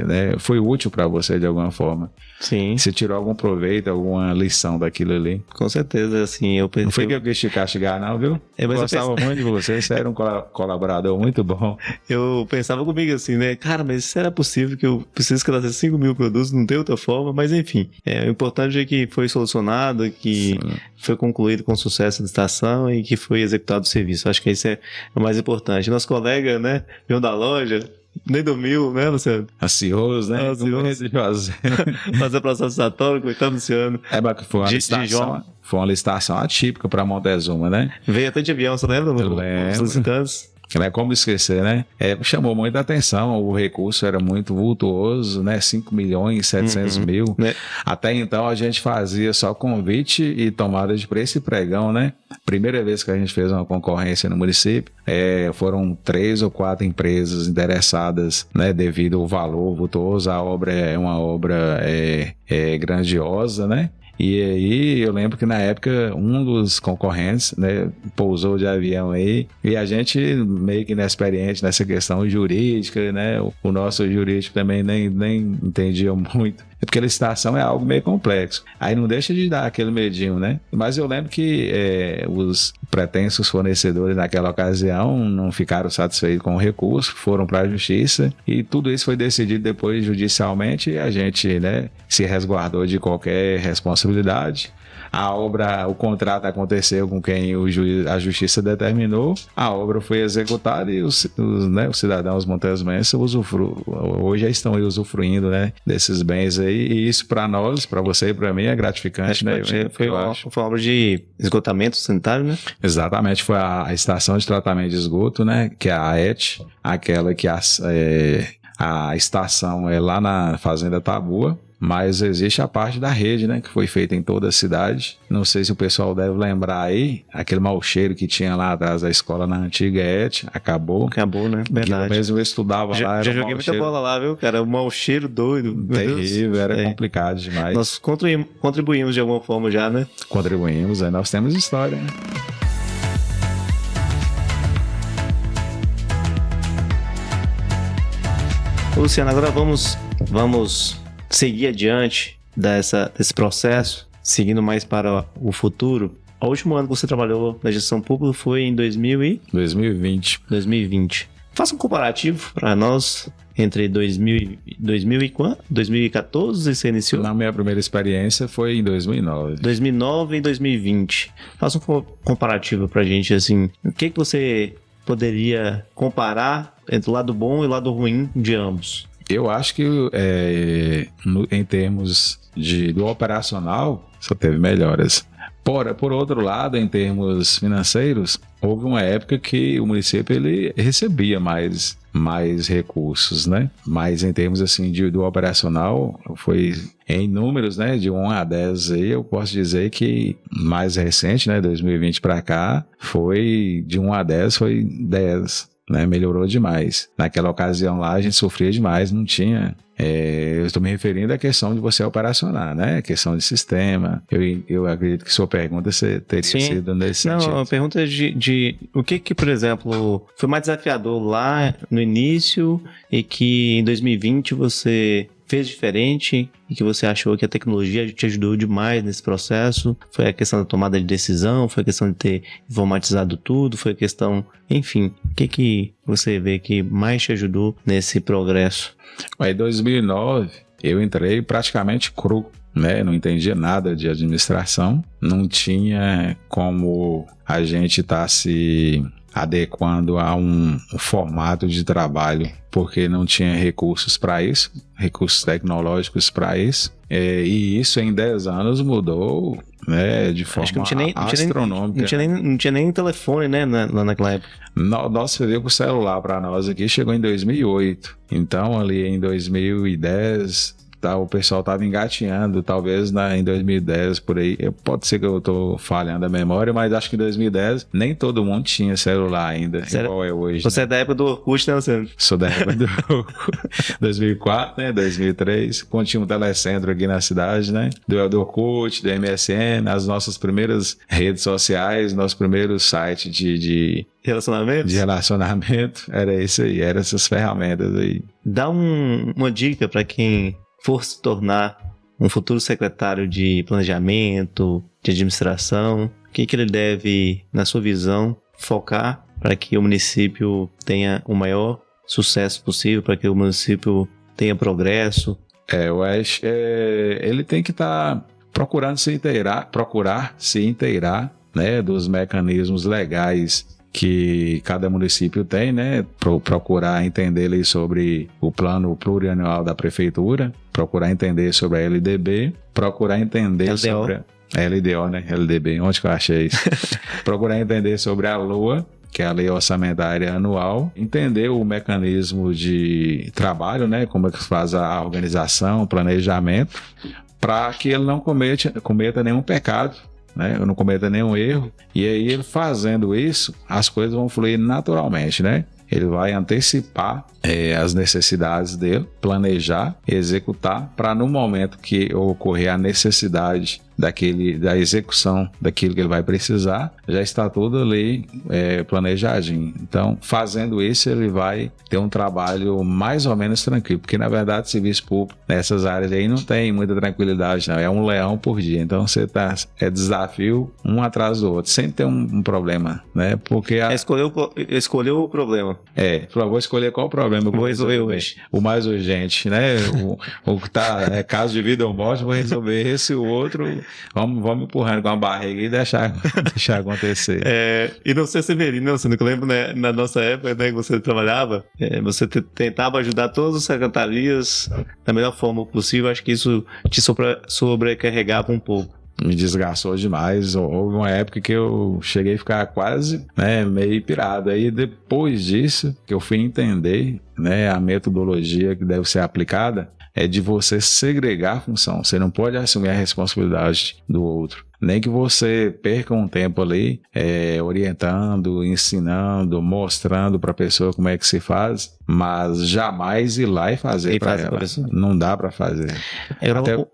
né? Foi útil para você, de alguma forma. Sim. Você tirou algum proveito, alguma lição daquilo ali. Com certeza, assim, eu pensei... Não foi que eu quis te castigar, não, viu? Mas eu gostava muito de você era um colaborador muito bom. Eu pensava comigo assim, né? Cara, mas será possível que eu preciso cadastrar 5 mil produtos? Não tem outra forma, mas enfim. O importante é que foi solucionado, que foi concluído com sucesso a licitação e que foi executado o serviço. Acho que isso é o mais importante. Nosso colega, né, João da loja, nem dormiu, né, Luciano? Ansioso, né? Ansioso. Fazer processo licitatório, coitado, Luciano. Mas foi uma licitação. Foi uma licitação atípica para a Montezuma, né? Veio até de avião, você lembra? Eu lembro. Os licitantes. Como esquecer, né? Chamou muita atenção, o recurso era muito vultuoso, né? 5 milhões, 700 mil. Né? Até então a gente fazia só convite e tomada de preço e pregão, né? Primeira vez que a gente fez uma concorrência no município, foram 3 ou 4 empresas interessadas, né? Devido ao valor vultuoso, a obra é uma obra grandiosa, né? E aí eu lembro que na época um dos concorrentes, né, pousou de avião aí e a gente meio que inexperiente nessa questão jurídica, né, o nosso jurídico também nem entendia muito. É porque a licitação é algo meio complexo. Aí não deixa de dar aquele medinho, né? Mas eu lembro que os pretensos fornecedores naquela ocasião não ficaram satisfeitos com o recurso, foram para a justiça e tudo isso foi decidido depois judicialmente e a gente, né, se resguardou de qualquer responsabilidade. A obra, o contrato aconteceu com quem a justiça determinou, a obra foi executada e os cidadãos montezumenses hoje já estão aí usufruindo, né, desses bens aí, e isso para nós, para você e para mim é gratificante, né? Foi uma obra de esgotamento sanitário, né? Exatamente, foi a estação de tratamento de esgoto, né, que é a AET, aquela que a estação é lá na Fazenda Tabua. Mas existe a parte da rede, né, que foi feita em toda a cidade. Não sei se o pessoal deve lembrar aí, aquele mau cheiro que tinha lá atrás da escola na antiga ET, acabou. Acabou, né? Verdade. Eu mesmo estudava lá. Já joguei muita bola lá, viu, cara? O mau cheiro doido. Terrível, era complicado demais. Nós contribuímos de alguma forma já, né? Contribuímos, nós temos história, né? Luciano, agora vamos seguir adiante desse processo, seguindo mais para o futuro. O último ano que você trabalhou na gestão pública foi em 2020. Faça um comparativo para nós entre 2014 você iniciou? Na minha primeira experiência foi em 2009. 2009 e 2020. Faça um comparativo para a gente, assim, o que você poderia comparar entre o lado bom e o lado ruim de ambos? Eu acho que em termos do operacional só teve melhoras. Por outro lado, em termos financeiros, houve uma época que o município ele recebia mais mais recursos, né? Mas em termos assim do operacional, foi em números, né, de 1 a 10 aí, eu posso dizer que mais recente, né, 2020 para cá, foi de 1 a 10, foi 10, né, melhorou demais. Naquela ocasião lá a gente sofria demais, não tinha... eu estou me referindo à questão de você operacionar, né? A questão de sistema. Eu acredito que sua pergunta teria sido nesse sentido. Não, a pergunta é de o que, por exemplo, foi mais desafiador lá no início e que em 2020 você fez diferente e que você achou que a tecnologia te ajudou demais nesse processo? Foi a questão da tomada de decisão? Foi a questão de ter informatizado tudo? Foi a questão... Enfim, o que você vê que mais te ajudou nesse progresso? Em 2009, eu entrei praticamente cru, né? Não entendia nada de administração, não tinha como a gente estar se adequando a um formato de trabalho, porque não tinha recursos para isso, recursos tecnológicos para isso, e isso em 10 anos mudou, né, de forma astronômica. Não tinha nem telefone, né, lá naquela época. Nossa, veio com o celular para nós aqui, chegou em 2008, então ali em 2010... o pessoal estava engatinhando, talvez em 2010, por aí. Pode ser que eu estou falhando a memória, mas acho que em 2010 nem todo mundo tinha celular ainda, igual é hoje. Você né? é da época do Orkut, né, Luciano? Sou da época do 2004, né, 2003, quando tinha um telecentro aqui na cidade, né, do Orkut, do MSN, as nossas primeiras redes sociais, nosso primeiro site de relacionamento, era isso aí, eram essas ferramentas aí. Dá uma dica para quem for se tornar um futuro secretário de planejamento, de administração, o que ele deve, na sua visão, focar para que o município tenha o maior sucesso possível, para que o município tenha progresso? Eu acho que ele tem que estar procurar se inteirar, né, dos mecanismos legais que cada município tem, né? Procurar entender ali sobre o plano plurianual da prefeitura, procurar entender sobre a LDB, procurar entender LDO. sobre a LDO, né? LDB, onde que eu achei isso? Procurar entender sobre a LOA, que é a Lei Orçamentária Anual, entender o mecanismo de trabalho, né? Como é que se faz a organização, o planejamento, para que ele não cometa nenhum pecado, né? Eu não cometa nenhum erro, e aí ele fazendo isso, as coisas vão fluir naturalmente, né? Ele vai antecipar as necessidades dele, planejar, executar, para no momento que ocorrer a necessidade da execução daquilo que ele vai precisar, já está tudo ali planejadinho. Então, fazendo isso, ele vai ter um trabalho mais ou menos tranquilo, porque na verdade, serviço público nessas áreas aí não tem muita tranquilidade, não. É um leão por dia. Então, é desafio um atrás do outro. Sempre tem um problema, né? Porque Escolheu o problema. Vou escolher qual o problema. Vou resolver hoje. O mais urgente, né? O que tá caso de vida ou morte, vou resolver esse e o outro. Vamos empurrando com a barriga e deixar acontecer. E não ser Severino, não, que eu lembro, né, na nossa época, né, que você trabalhava, você tentava ajudar todas as secretarias da melhor forma possível. Acho que isso te sobrecarregava um pouco. Me desgastou demais. Houve uma época que eu cheguei a ficar quase, né, meio pirado. Aí depois disso, que eu fui entender, né, a metodologia que deve ser aplicada, é de você segregar a função. Você não pode assumir a responsabilidade do outro. Nem que você perca um tempo ali orientando, ensinando, mostrando para a pessoa como é que se faz, mas jamais ir lá e fazer para ela. Não dá para fazer.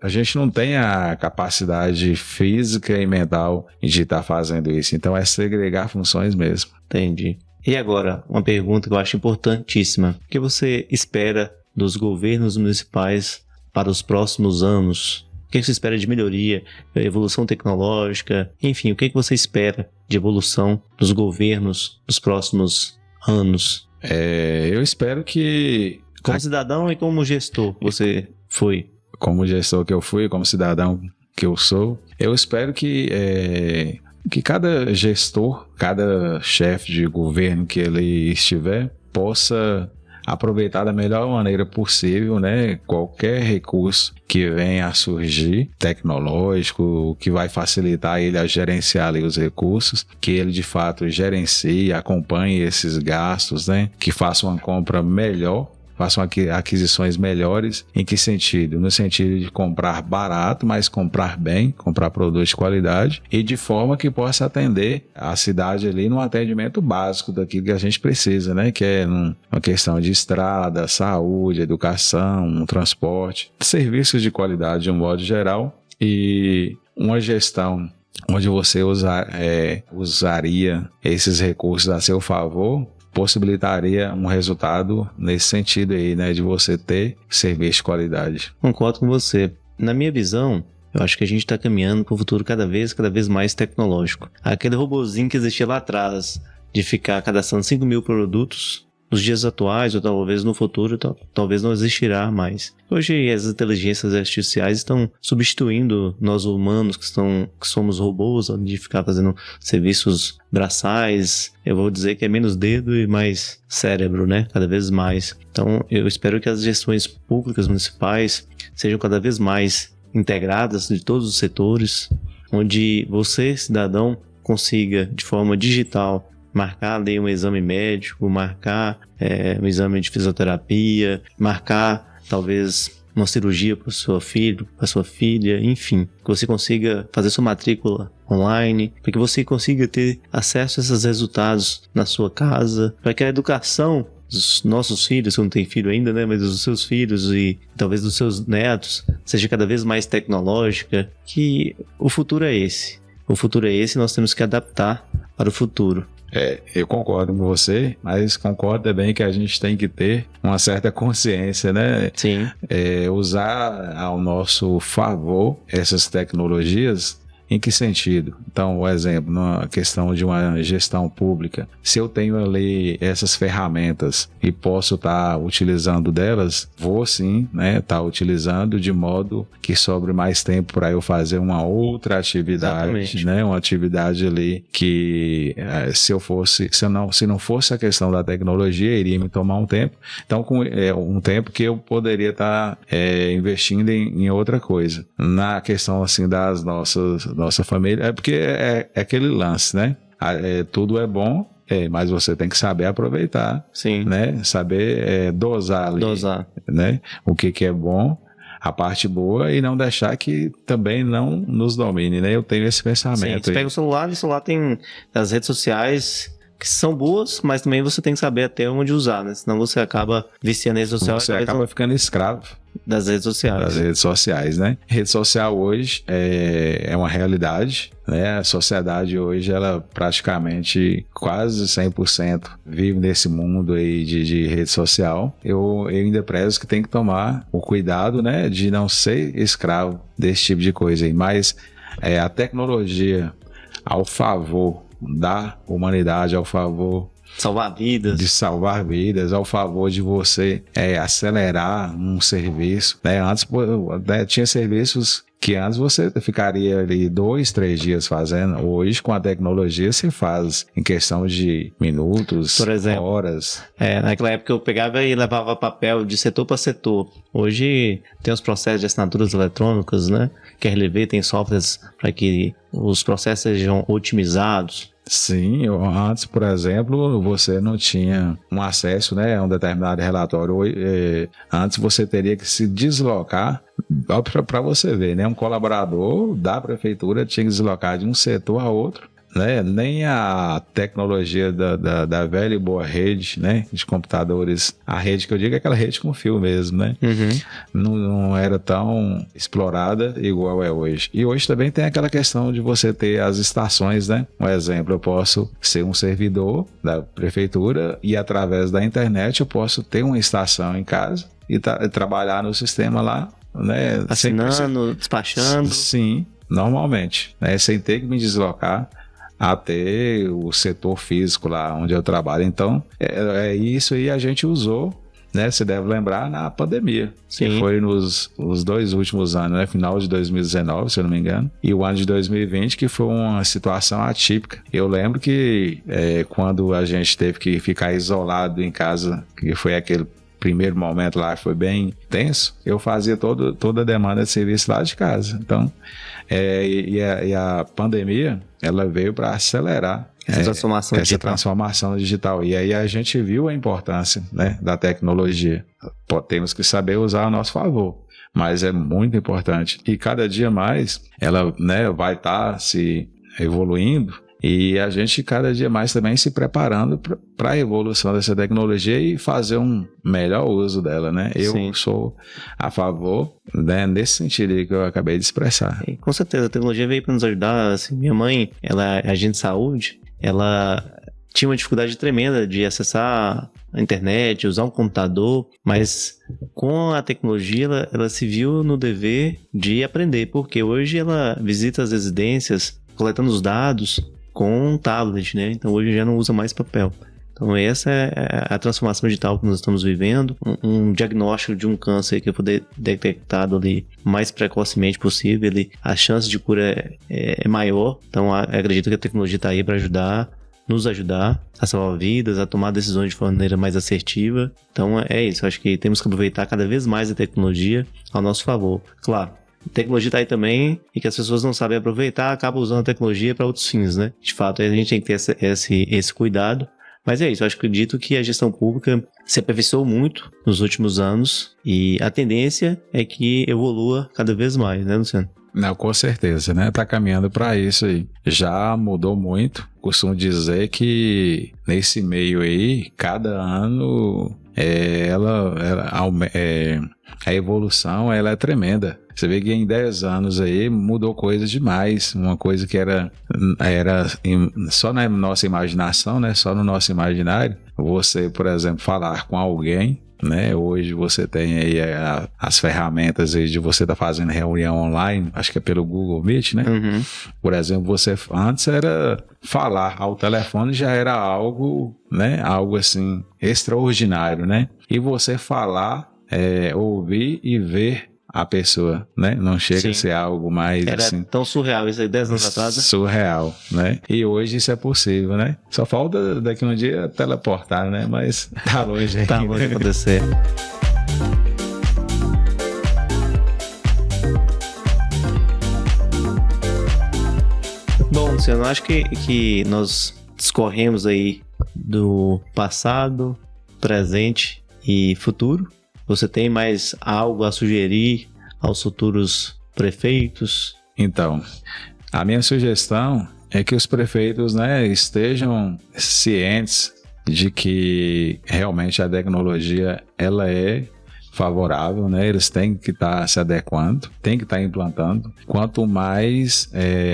A gente não tem a capacidade física e mental de estar fazendo isso. Então é segregar funções mesmo. Entendi. E agora, uma pergunta que eu acho importantíssima. O que você espera dos governos municipais para os próximos anos? O que você espera de melhoria, evolução tecnológica? Enfim, o que você espera de evolução dos governos nos próximos anos? Eu espero que... Como cidadão e como gestor você foi? Como gestor que eu fui, como cidadão que eu sou, eu espero que cada gestor, cada chefe de governo que ele estiver, possa aproveitar da melhor maneira possível, né, qualquer recurso que venha a surgir, tecnológico, que vai facilitar ele a gerenciar ali os recursos, que ele de fato gerencie, acompanhe esses gastos, né, que faça uma compra melhor, façam aquisições melhores. Em que sentido? No sentido de comprar barato, mas comprar bem, comprar produtos de qualidade e de forma que possa atender a cidade ali num atendimento básico daquilo que a gente precisa, né? Que é uma questão de estrada, saúde, educação, um transporte, serviços de qualidade de um modo geral e uma gestão onde você usaria esses recursos a seu favor, possibilitaria um resultado nesse sentido aí, né, de você ter serviço de qualidade. Concordo com você. Na minha visão, eu acho que a gente está caminhando para um futuro cada vez mais tecnológico. Aquele robozinho que existia lá atrás, de ficar cadastrando 5 mil produtos, nos dias atuais, ou talvez no futuro, talvez não existirá mais. Hoje as inteligências artificiais estão substituindo nós humanos que somos robôs, de ficar fazendo serviços braçais. Eu vou dizer que é menos dedo e mais cérebro, né? Cada vez mais. Então eu espero que as gestões públicas municipais sejam cada vez mais integradas de todos os setores, onde você, cidadão, consiga de forma digital marcar ali um exame médico, marcar um exame de fisioterapia, marcar talvez uma cirurgia para o seu filho, para sua filha, enfim, que você consiga fazer sua matrícula online, para que você consiga ter acesso a esses resultados na sua casa, para que a educação dos nossos filhos, que não tem filho ainda, né, mas dos seus filhos e talvez dos seus netos, seja cada vez mais tecnológica, que o futuro é esse. O futuro é esse e nós temos que adaptar para o futuro. Eu concordo com você, mas concordo também que a gente tem que ter uma certa consciência, né? Sim. Usar ao nosso favor essas tecnologias. Em que sentido? Então, o exemplo, na questão de uma gestão pública, se eu tenho ali essas ferramentas e posso estar utilizando delas, vou sim, né, estar utilizando de modo que sobre mais tempo para eu fazer uma outra atividade. Exatamente. Né, uma atividade ali que se não fosse a questão da tecnologia, iria me tomar um tempo. Então, um tempo que eu poderia estar investindo em outra coisa. Na questão assim das nossa família, porque é aquele lance, né? Tudo é bom, mas você tem que saber aproveitar. Sim. Né? Saber dosar ali. Dosar. Né? O que é bom, a parte boa, e não deixar que também não nos domine, né? Eu tenho esse pensamento. Sim, você pega o celular, e o celular tem as redes sociais que são boas, mas também você tem que saber até onde usar, né? Senão você acaba viciando a rede social. Você acaba ficando escravo das redes sociais. Das redes sociais, né? Rede social hoje é uma realidade, né? A sociedade hoje, ela praticamente quase 100% vive nesse mundo aí de rede social. Eu ainda prezo que tem que tomar o cuidado, né? De não ser escravo desse tipo de coisa aí. Mas a tecnologia ao favor da humanidade, ao favor salvar vidas. De salvar vidas, ao favor de você acelerar um serviço, né? Antes tinha serviços que antes você ficaria ali 2, 3 dias fazendo. Hoje, com a tecnologia, você faz em questão de minutos, por exemplo, horas. Naquela época eu pegava e levava papel de setor para setor. Hoje tem os processos de assinaturas eletrônicas, né? Que a RLV tem softwares para que os processos sejam otimizados. Sim, antes, por exemplo, você não tinha um acesso, né, a um determinado relatório. Antes você teria que se deslocar, para você ver, né, um colaborador da prefeitura tinha que deslocar de um setor a outro. Né? Nem a tecnologia da velha e boa rede, né, de computadores, a rede que eu digo é aquela rede com fio mesmo, né? Uhum. Não era tão explorada igual é hoje. E hoje também tem aquela questão de você ter as estações, né? Um exemplo, eu posso ser um servidor da prefeitura e através da internet eu posso ter uma estação em casa e trabalhar no sistema lá, né? Assinando, despachando. Sim, normalmente, né? Sem ter que me deslocar até o setor físico lá onde eu trabalho. Então, isso aí a gente usou, né? Você deve lembrar na pandemia. Sim. Que foi nos 2 últimos anos, né? Final de 2019, se eu não me engano, e o ano de 2020, que foi uma situação atípica. Eu lembro que quando a gente teve que ficar isolado em casa, que foi aquele primeiro momento lá foi bem tenso, eu fazia toda a demanda de serviço lá de casa. Então, a pandemia, ela veio para acelerar essa transformação digital. E aí a gente viu a importância, né, da tecnologia. Temos que saber usar a nosso favor, mas é muito importante. E cada dia mais ela, né, vai estar se evoluindo, e a gente cada dia mais também se preparando para a evolução dessa tecnologia e fazer um melhor uso dela, né? Eu sou a favor, né, nesse sentido aí que eu acabei de expressar. E, com certeza, a tecnologia veio para nos ajudar. Assim, minha mãe, ela é agente de saúde, ela tinha uma dificuldade tremenda de acessar a internet, usar um computador, mas com a tecnologia ela se viu no dever de aprender, porque hoje ela visita as residências coletando os dados com um tablet, né? Então hoje já não usa mais papel. Então essa é a transformação digital que nós estamos vivendo. Um diagnóstico de um câncer que for detectado ali mais precocemente possível, a chance de cura é maior. Então acredito que a tecnologia está aí para nos ajudar a salvar vidas, a tomar decisões de maneira mais assertiva. Então é isso, acho que temos que aproveitar cada vez mais a tecnologia ao nosso favor. Claro, a tecnologia está aí também e que as pessoas não sabem aproveitar, acabam usando a tecnologia para outros fins, né? De fato, a gente tem que ter esse cuidado. Mas é isso, eu acredito que a gestão pública se aperfeiçoou muito nos últimos anos e a tendência é que evolua cada vez mais, né, Luciano? Não, com certeza, né? Tá caminhando para isso aí. Já mudou muito. Costumo dizer que nesse meio aí, cada ano a evolução ela é tremenda. Você vê que em 10 anos aí mudou coisa demais. Uma coisa que era só na nossa imaginação, né? Só no nosso imaginário. Você, por exemplo, falar com alguém, né? Hoje você tem aí as ferramentas aí de você estar fazendo reunião online, acho que é pelo Google Meet, né? Uhum. Por exemplo, antes era falar ao telefone, já era algo, né? Algo assim extraordinário, né? E você falar, ouvir e ver a pessoa, né? Não chega a ser algo mais era assim... tão surreal isso aí 10 anos atrás, né? Surreal, né? E hoje isso é possível, né? Só falta daqui um dia teleportar, né? Mas tá longe ainda. Tá longe de acontecer. Bom, Luciano, acho que nós discorremos aí do passado, presente e futuro. Você tem mais algo a sugerir aos futuros prefeitos? Então, a minha sugestão é que os prefeitos, né, estejam cientes de que realmente a tecnologia ela é favorável, né? Eles têm que estar se adequando, têm que estar implantando. Quanto mais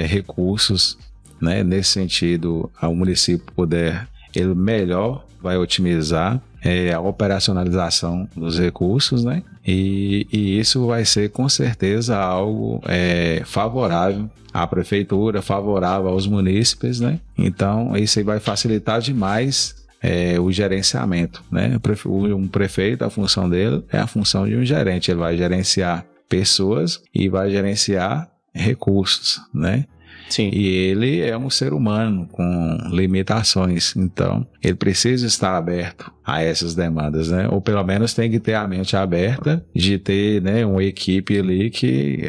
recursos, né, nesse sentido, o município puder, ele melhor vai otimizar a operacionalização dos recursos, né? E isso vai ser com certeza algo favorável à prefeitura, favorável aos munícipes, né? Então isso aí vai facilitar demais o gerenciamento, né? Um prefeito, a função dele é a função de um gerente, ele vai gerenciar pessoas e vai gerenciar recursos, né? Sim. E ele é um ser humano com limitações, então ele precisa estar aberto a essas demandas, né? Ou pelo menos tem que ter a mente aberta de ter, né, uma equipe ali que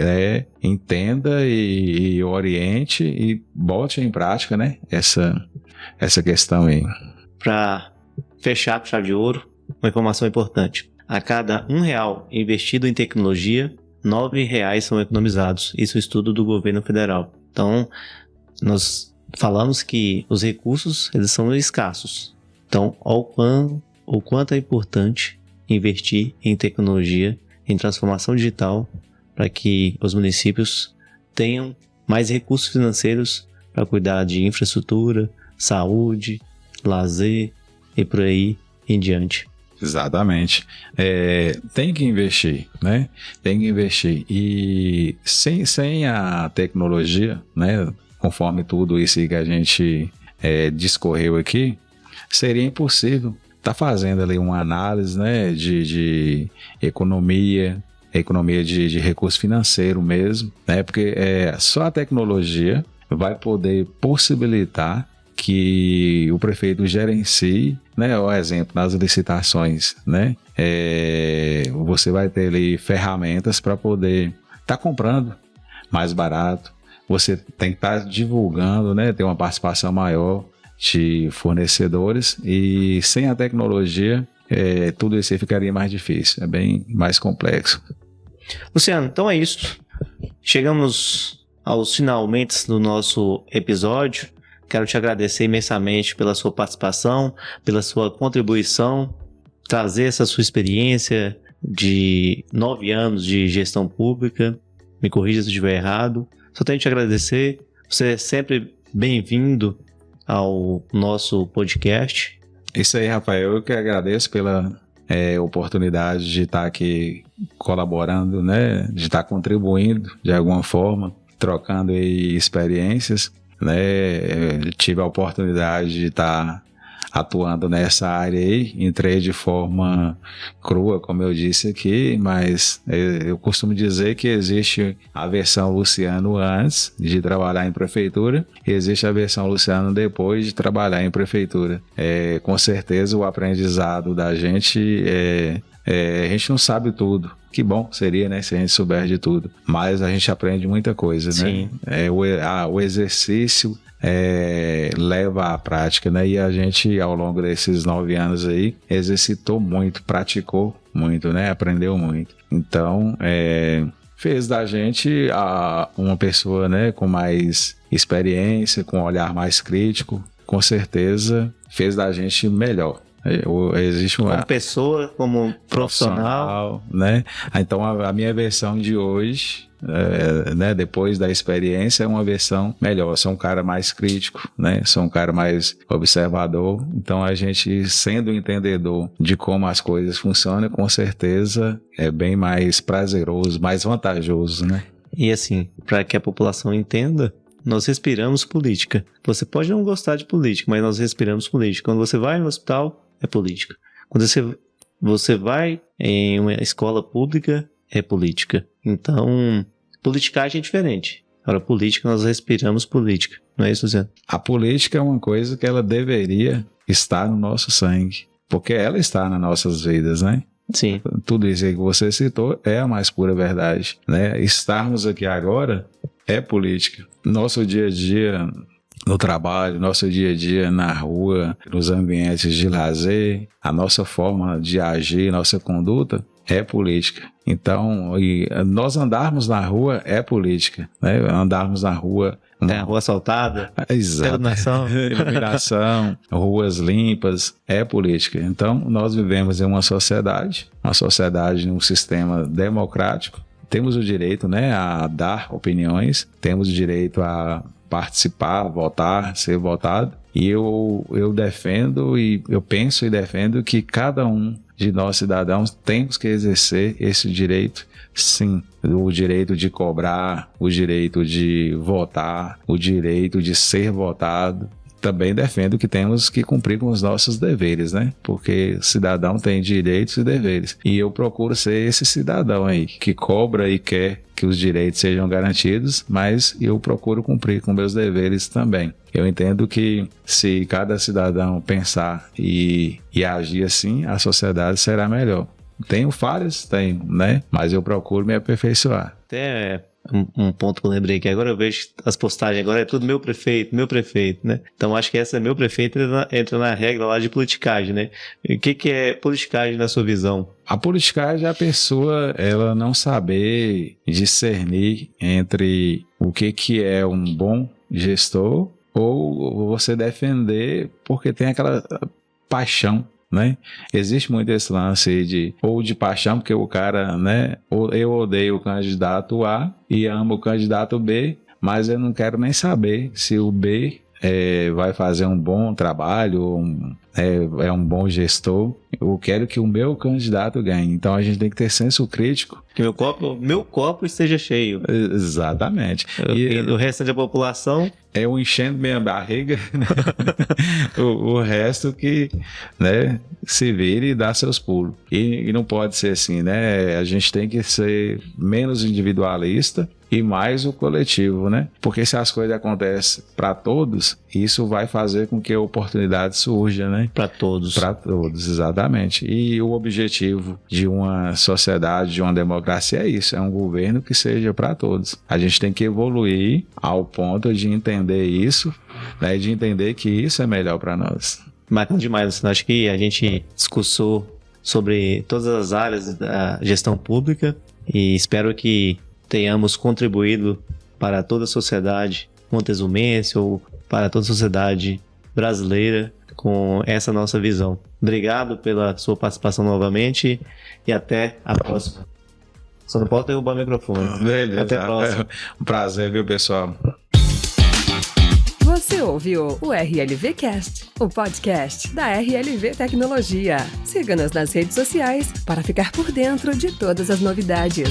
entenda e oriente e bote em prática, né, essa questão aí. Para fechar com chave de ouro, uma informação importante. A cada R$1 investido em tecnologia, R$9 são economizados. Isso é um estudo do governo federal. Então, nós falamos que os recursos eles são escassos. Então, o quanto é importante investir em tecnologia, em transformação digital, para que os municípios tenham mais recursos financeiros para cuidar de infraestrutura, saúde, lazer e por aí em diante. Exatamente. Tem que investir, né? Tem que investir. E sem a tecnologia, né? Conforme tudo isso que a gente discorreu aqui, seria impossível estar fazendo ali uma análise, né? De economia de recurso financeiro mesmo, né? Porque só a tecnologia vai poder possibilitar que o prefeito gerencie, né? O exemplo, nas licitações, né? Você vai ter ali ferramentas para poder estar comprando mais barato. Você tem que estar divulgando, né? Ter uma participação maior de fornecedores, e sem a tecnologia tudo isso ficaria mais difícil, é bem mais complexo. Luciano, então é isso. Chegamos aos finalmente do nosso episódio. Quero te agradecer imensamente pela sua participação, pela sua contribuição, trazer essa sua experiência de 9 anos de gestão pública. Me corrija se eu estiver errado. Só tenho que te agradecer. Você é sempre bem-vindo ao nosso podcast. Isso aí, Rafael. Eu que agradeço pela oportunidade de estar aqui colaborando, né? De estar contribuindo de alguma forma, trocando aí experiências, né? Tive a oportunidade de estar atuando nessa área aí, entrei de forma crua, como eu disse aqui, mas eu costumo dizer que existe a versão Luciano antes de trabalhar em prefeitura, e existe a versão Luciano depois de trabalhar em prefeitura. Com certeza o aprendizado da gente a gente não sabe tudo. Que bom seria, né, se a gente souber de tudo. Mas a gente aprende muita coisa, Sim. né? O exercício leva à prática, né? E a gente, ao longo desses 9 anos aí, exercitou muito, praticou muito, né? Aprendeu muito. Então, fez da gente uma pessoa, né, com mais experiência, com um olhar mais crítico. Com certeza, fez da gente melhor. Existe uma como pessoa, como profissional, né? Então a minha versão de hoje, né, depois da experiência, é uma versão melhor. Sou um cara mais crítico, né? Sou um cara mais observador. Então a gente, sendo entendedor de como as coisas funcionam, com certeza é bem mais prazeroso, mais vantajoso, né? E assim, para que a população entenda, nós respiramos política. Você pode não gostar de política, mas nós respiramos política. Quando você vai no hospital, é política. Quando você vai em uma escola pública, é política. Então, politicagem é diferente. Agora, política, nós respiramos política. Não é isso, Luciano? A política é uma coisa que ela deveria estar no nosso sangue, porque ela está nas nossas vidas, né? Sim. Tudo isso aí que você citou é a mais pura verdade, né? Estarmos aqui agora é política. Nosso dia a dia no trabalho, nosso dia a dia na rua, nos ambientes de lazer, a nossa forma de agir, nossa conduta é política. Então, nós andarmos na rua é política, né? Andarmos na rua... A rua assaltada, exato. Iluminação, ruas limpas, é política. Então, nós vivemos em uma sociedade num sistema democrático. Temos o direito, né, a dar opiniões, temos o direito a participar, votar, ser votado. E eu defendo e eu penso e defendo que cada um de nós cidadãos temos que exercer esse direito, sim. O direito de cobrar, o direito de votar, o direito de ser votado. Também defendo que temos que cumprir com os nossos deveres, né? Porque cidadão tem direitos e deveres. E eu procuro ser esse cidadão aí, que cobra e quer que os direitos sejam garantidos, mas eu procuro cumprir com meus deveres também. Eu entendo que se cada cidadão pensar e agir assim, a sociedade será melhor. Tenho falhas? Tenho, né? Mas eu procuro me aperfeiçoar. Até um ponto que eu lembrei que agora eu vejo as postagens, agora é tudo meu prefeito, né? Então acho que essa meu prefeito entra na regra lá de politicagem, né? O que é politicagem na sua visão? A politicagem é a pessoa, ela não saber discernir entre o que é um bom gestor ou você defender porque tem aquela paixão, né? Existe muito esse lance de paixão, porque o cara, né? Eu odeio o candidato A e amo o candidato B, mas eu não quero nem saber se o B vai fazer um bom trabalho, é um bom gestor. Eu quero que o meu candidato ganhe. Então a gente tem que ter senso crítico. Que meu copo esteja cheio. Exatamente. E o restante da população... Eu enchendo minha barriga, né? o resto que, né, se vire e dá seus pulos. E não pode ser assim, né? A gente tem que ser menos individualista e e mais o coletivo, né? Porque se as coisas acontecem para todos, isso vai fazer com que a oportunidade surja, né? Para todos. Para todos, exatamente. E o objetivo de uma sociedade, de uma democracia é isso, é um governo que seja para todos. A gente tem que evoluir ao ponto de entender isso, né? De entender que isso é melhor para nós. Bacana demais. Acho que a gente discursou sobre todas as áreas da gestão pública e espero que tenhamos contribuído para toda a sociedade montezumense ou para toda a sociedade brasileira com essa nossa visão. Obrigado pela sua participação novamente e até a próxima. Só não pode derrubar o microfone. Beleza. Até a próxima. Um prazer, viu, pessoal? Você ouviu o RLVcast, o podcast da RLV Tecnologia. Siga-nos nas redes sociais para ficar por dentro de todas as novidades.